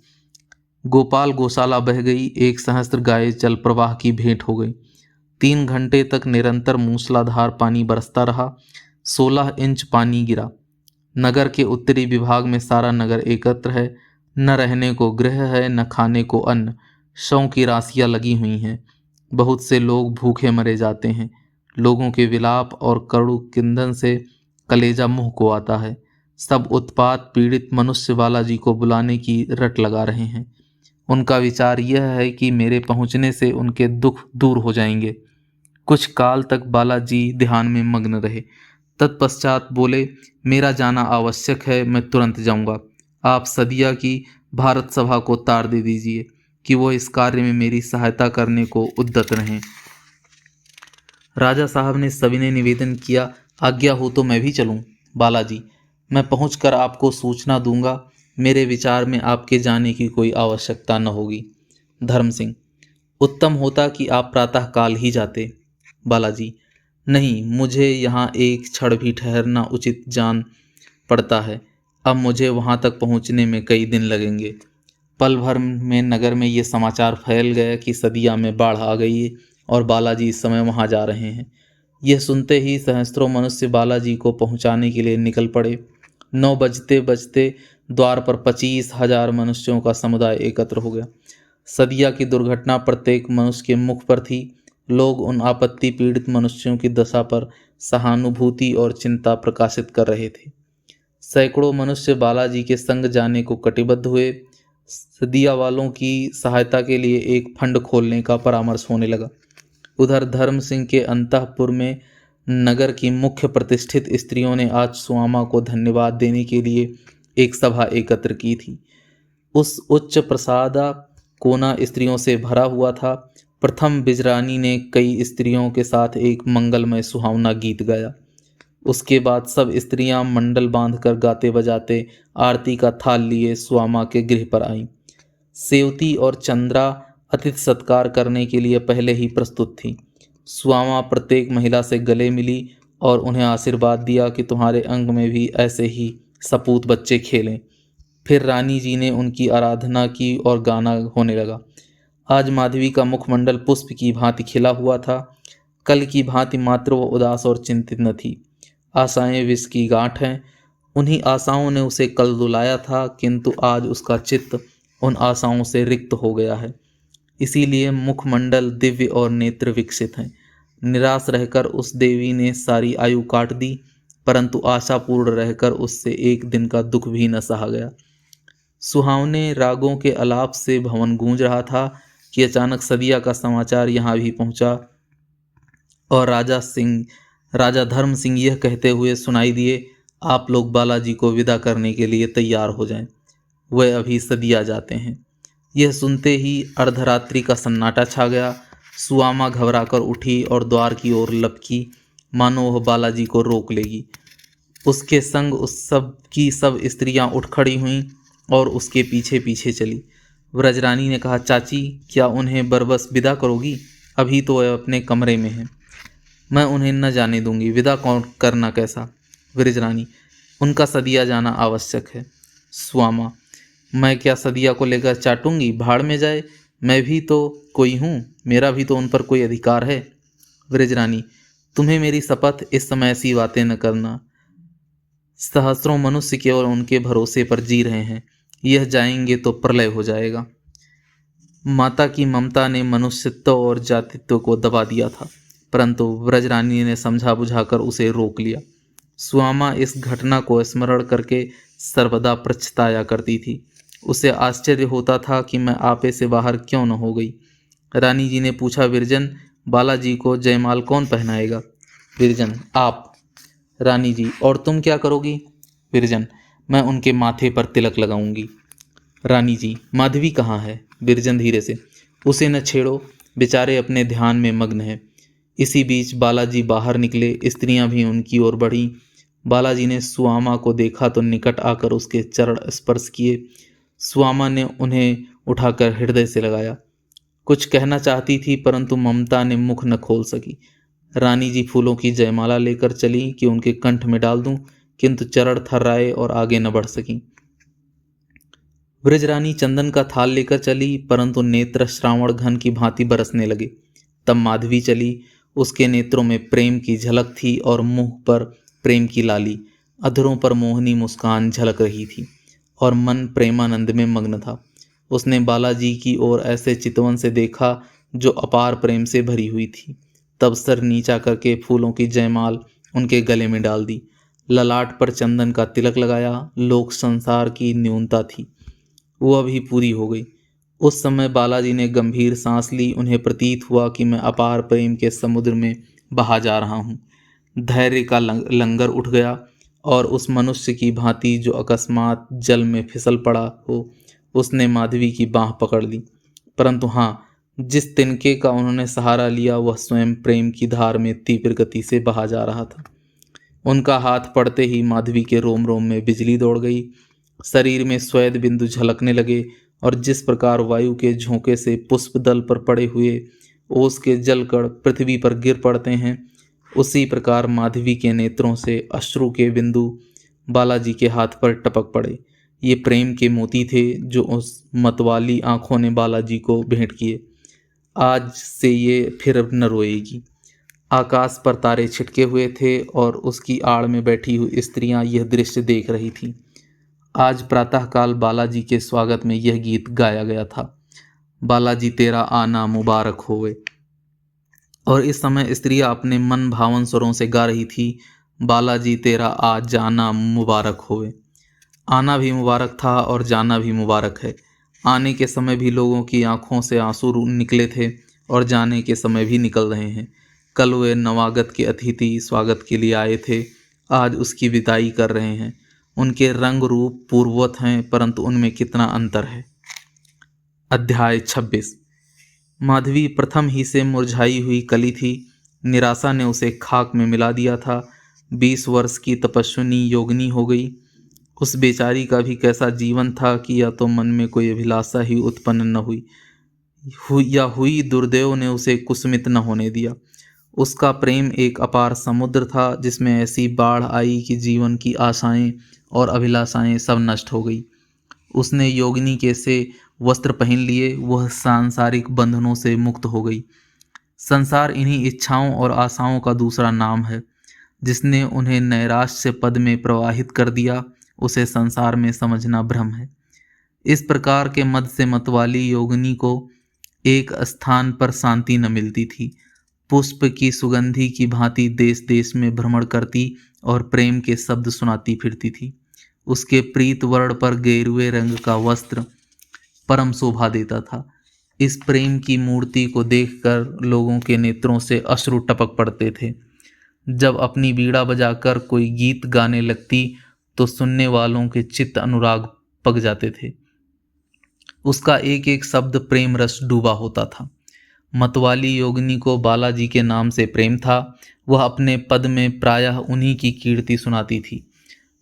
गोपाल गौशाला बह गई, एक सहस्त्र गाय जल प्रवाह की भेंट हो गई। 3 घंटे तक निरंतर मूसलाधार पानी बरसता रहा। 16 इंच पानी गिरा। नगर के उत्तरी विभाग में सारा नगर एकत्र है। न रहने को गृह है, न खाने को अन्न। शवों की राशियां लगी हुई हैं। बहुत से लोग भूखे मरे जाते हैं। लोगों के विलाप और कड़ू किंदन से कलेजा मुंह को आता है। सब उत्पात पीड़ित मनुष्य बालाजी को बुलाने की रट लगा रहे हैं। उनका विचार यह है कि मेरे पहुंचने से उनके दुख दूर हो जाएंगे। कुछ काल तक बालाजी ध्यान में मग्न रहे। तत्पश्चात बोले, मेरा जाना आवश्यक है, मैं तुरंत जाऊंगा। आप सदिया की भारत सभा को तार दे दीजिए कि वो इस कार्य में मेरी सहायता करने को उद्यत रहें। राजा साहब ने सविनय निवेदन किया, आज्ञा हो तो मैं भी चलूं। बालाजी, मैं पहुंचकर आपको सूचना दूंगा। मेरे विचार में आपके जाने की कोई आवश्यकता न होगी। धर्म सिंह, उत्तम होता कि आप प्रातः काल ही जाते। बालाजी, नहीं, मुझे यहाँ एक क्षण भी ठहरना उचित जान पड़ता है। अब मुझे वहाँ तक पहुँचने में कई दिन लगेंगे। पल भर में नगर में ये समाचार फैल गया कि सदिया में बाढ़ आ गई है और बालाजी इस समय वहाँ जा रहे हैं। यह सुनते ही सहस्त्रों मनुष्य बालाजी को पहुँचाने के लिए निकल पड़े। 9 बजते बजते द्वार पर 25,000 मनुष्यों का समुदाय एकत्र हो गया। सदिया की दुर्घटना प्रत्येक मनुष्य के मुख पर थी। लोग उन आपत्ति पीड़ित मनुष्यों की दशा पर सहानुभूति और चिंता प्रकाशित कर रहे थे। सैकड़ों मनुष्य बालाजी के संग जाने को कटिबद्ध हुए। सदिया वालों की सहायता के लिए एक फंड खोलने का परामर्श होने लगा। उधर धर्म सिंह के अंतःपुर में नगर की मुख्य प्रतिष्ठित स्त्रियों ने आज सुआमा को धन्यवाद देने के लिए एक सभा एकत्र की थी। उस उच्च प्रसादा कोना स्त्रियों से भरा हुआ था। प्रथम बिजरानी ने कई स्त्रियों के साथ एक मंगलमय सुहावना गीत गाया। उसके बाद सब स्त्रियां मंडल बांधकर गाते बजाते आरती का थाल लिए सुआमा के गृह पर आईं। सेवती और चंद्रा अतिथि सत्कार करने के लिए पहले ही प्रस्तुत थी। सुआमा प्रत्येक महिला से गले मिली और उन्हें आशीर्वाद दिया कि तुम्हारे अंग में भी ऐसे ही सपूत बच्चे खेलें। फिर रानी जी ने उनकी आराधना की और गाना होने लगा। आज माधवी का मुखमंडल पुष्प की भांति खिला हुआ था। कल की भांति मात्र वो उदास और चिंतित न थी। आशाएं विष की गांठ हैं। उन्हीं आशाओं ने उसे कल रुलाया था, किंतु आज उसका चित्त उन आशाओं से रिक्त हो गया है। इसीलिए मुखमंडल दिव्य और नेत्र विकसित हैं। निराश रहकर उस देवी ने सारी आयु काट दी, परंतु आशापूर्ण रहकर उससे एक दिन का दुख भी न सहा गया। सुहावने रागों के आलाप से भवन गूंज रहा था कि अचानक सदिया का समाचार यहाँ भी पहुंचा और राजा धर्म सिंह यह कहते हुए सुनाई दिए, आप लोग बालाजी को विदा करने के लिए तैयार हो जाएं, वह अभी सदिया जाते हैं। यह सुनते ही अर्धरात्रि का सन्नाटा छा गया। सुआमा घबराकर उठी और द्वार की ओर लपकी, मानो वह बालाजी को रोक लेगी। उसके संग उस सब की सब स्त्रियां उठ खड़ी हुईं और उसके पीछे पीछे चली। व्रजरानी ने कहा, चाची, क्या उन्हें बरबस विदा करोगी? अभी तो वह अपने कमरे में है। मैं उन्हें न जाने दूंगी। विदा कौन करना कैसा? व्रजरानी, उनका सदिया जाना आवश्यक है। सुआमा, मैं क्या सदिया को लेकर चाटूंगी? भाड़ में जाए, मैं भी तो कोई हूँ, मेरा भी तो उन पर कोई अधिकार है। व्रजरानी, तुम्हें मेरी शपथ, इस समय ऐसी बातें न करना। सहस्रों मनुष्य केवल उनके भरोसे पर जी रहे हैं। यह जाएंगे तो प्रलय हो जाएगा। माता की ममता ने मनुष्यत्व और जातित्व को दबा दिया था, परंतु व्रजरानी ने समझा बुझाकर उसे रोक लिया। सुआमा इस घटना को स्मरण करके सर्वदा पछताया करती थी। उसे आश्चर्य होता था कि मैं आपे से बाहर क्यों न हो गई। रानी जी ने पूछा, विरजन, बालाजी को जयमाल कौन पहनाएगा? विरजन, आप। रानी जी, और तुम क्या करोगी? विरजन, मैं उनके माथे पर तिलक लगाऊंगी। रानी जी, माधवी कहाँ है? विरजन धीरे से, उसे न छेड़ो, बेचारे अपने ध्यान में मग्न है। इसी बीच बालाजी बाहर निकले। स्त्रियां भी उनकी ओर बढ़ीं। बालाजी ने सुआमा को देखा तो निकट आकर उसके चरण स्पर्श किए। सुआमा ने उन्हें उठाकर हृदय से लगाया। कुछ कहना चाहती थी परंतु ममता ने मुख न खोल सकी। रानी जी फूलों की जयमाला लेकर चली कि उनके कंठ में डाल दूं, किंतु चरण थर्राए और आगे न बढ़ सकी। ब्रजरानी चंदन का थाल लेकर चली परंतु नेत्र श्रावण घन की भांति बरसने लगे। तब माधवी चली, उसके नेत्रों में प्रेम की झलक थी और मुंह पर प्रेम की लाली, अधरों पर मोहनी मुस्कान झलक रही थी और मन प्रेमानंद में मग्न था। उसने बालाजी की ओर ऐसे चितवन से देखा जो अपार प्रेम से भरी हुई थी। तब सर नीचा करके फूलों की जयमाल उनके गले में डाल दी, ललाट पर चंदन का तिलक लगाया। लोक संसार की न्यूनता थी, वो अभी पूरी हो गई। उस समय बालाजी ने गंभीर सांस ली। उन्हें प्रतीत हुआ कि मैं अपार प्रेम के समुद्र में बहा जा रहा हूँ। धैर्य का लंगर उठ गया और उस मनुष्य की भांति जो अकस्मात जल में फिसल पड़ा हो, उसने माधवी की बाँह पकड़ ली। परंतु हाँ, जिस तिनके का उन्होंने सहारा लिया वह स्वयं प्रेम की धार में तीव्र गति से बहा जा रहा था। उनका हाथ पड़ते ही माधवी के रोम रोम में बिजली दौड़ गई, शरीर में स्वेद बिंदु झलकने लगे और जिस प्रकार वायु के झोंके से पुष्प दल पर पड़े हुए ओस के जलकण पृथ्वी पर गिर पड़ते हैं, उसी प्रकार माधवी के नेत्रों से अश्रु के बिंदु बालाजी के हाथ पर टपक पड़े। ये प्रेम के मोती थे जो उस मतवाली आंखों ने बालाजी को भेंट किए। आज से ये फिर न रोएगी। आकाश पर तारे छिटके हुए थे और उसकी आड़ में बैठी हुई स्त्रियां यह दृश्य देख रही थीं। आज प्रातःकाल बालाजी के स्वागत में यह गीत गाया गया था, बालाजी तेरा आना मुबारक होवे। और इस समय स्त्रियां अपने मन भावन स्वरों से गा रही थी, बालाजी तेरा आ जाना मुबारक होवे। आना भी मुबारक था और जाना भी मुबारक है। आने के समय भी लोगों की आंखों से आंसू निकले थे और जाने के समय भी निकल रहे हैं। कल वे नवागत के अतिथि स्वागत के लिए आए थे, आज उसकी विदाई कर रहे हैं। उनके रंग रूप पूर्ववत हैं परंतु उनमें कितना अंतर है। अध्याय 26। माधवी प्रथम ही से मुरझाई हुई कली थी। निराशा ने उसे खाक में मिला दिया था। 20 वर्ष की तपस्विनी योगिनी हो गई। उस बेचारी का भी कैसा जीवन था कि या तो मन में कोई अभिलाषा ही उत्पन्न न हुई दुर्देव ने उसे कुसुमित न होने दिया। उसका प्रेम एक अपार समुद्र था जिसमें ऐसी बाढ़ आई कि जीवन की आशाएं और अभिलाषाएं सब नष्ट हो गई। उसने योगिनी के से वस्त्र पहन लिए, वह सांसारिक बंधनों से मुक्त हो गई। संसार इन्हीं इच्छाओं और आशाओं का दूसरा नाम है। जिसने उन्हें नैराश्य पद में प्रवाहित कर दिया उसे संसार में समझना भ्रम है। इस प्रकार के मद से मतवाली योगिनी को एक स्थान पर शांति न मिलती थी। पुष्प की सुगंधी की भांति देश देश में भ्रमण करती और प्रेम के शब्द सुनाती फिरती थी। उसके प्रीत वर्ण पर गेरुए रंग का वस्त्र परम शोभा देता था। इस प्रेम की मूर्ति को देखकर लोगों के नेत्रों से अश्रु टपक पड़ते थे। जब अपनी बीड़ा बजाकर कोई गीत गाने लगती तो सुनने वालों के चित्त अनुराग पक जाते थे। उसका एक एक शब्द प्रेम रस डूबा होता था। मतवाली योगिनी को बालाजी के नाम से प्रेम था। वह अपने पद में प्रायः उन्हीं की कीर्ति सुनाती थी।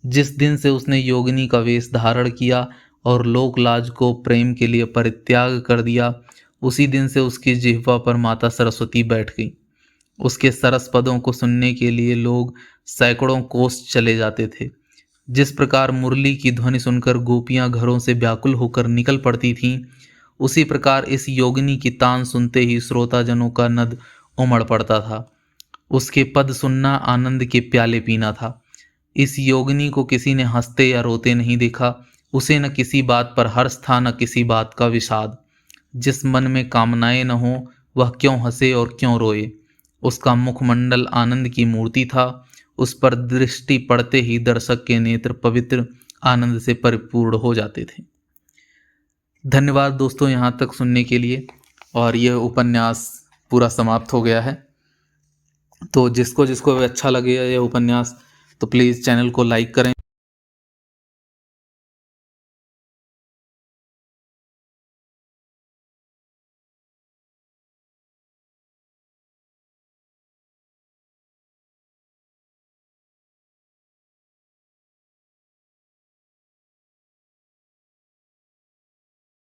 जिस दिन से उसने योगिनी का वेश धारण किया और लोक लाज को प्रेम के लिए परित्याग कर दिया, उसी दिन से उसकी जिह्वा पर माता सरस्वती बैठ गई। उसके सरस पदों को सुनने के लिए लोग सैकड़ों कोस चले जाते थे। जिस प्रकार मुरली की ध्वनि सुनकर गोपियां घरों से व्याकुल होकर निकल पड़ती थीं, उसी प्रकार इस योगिनी की तान सुनते ही श्रोताजनों का नद उमड़ पड़ता था। उसके पद सुनना आनंद के प्याले पीना था। इस योगिनी को किसी ने हंसते या रोते नहीं देखा। उसे न किसी बात पर हर्ष था न किसी बात का विषाद। जिस मन में कामनाएं न हो वह क्यों हंसे और क्यों रोए। उसका मुखमंडल आनंद की मूर्ति था। उस पर दृष्टि पड़ते ही दर्शक के नेत्र पवित्र आनंद से परिपूर्ण हो जाते थे। धन्यवाद दोस्तों यहाँ तक सुनने के लिए। और यह उपन्यास पूरा समाप्त हो गया है। तो जिसको जिसको अच्छा लगे यह उपन्यास तो प्लीज़ चैनल को लाइक करें।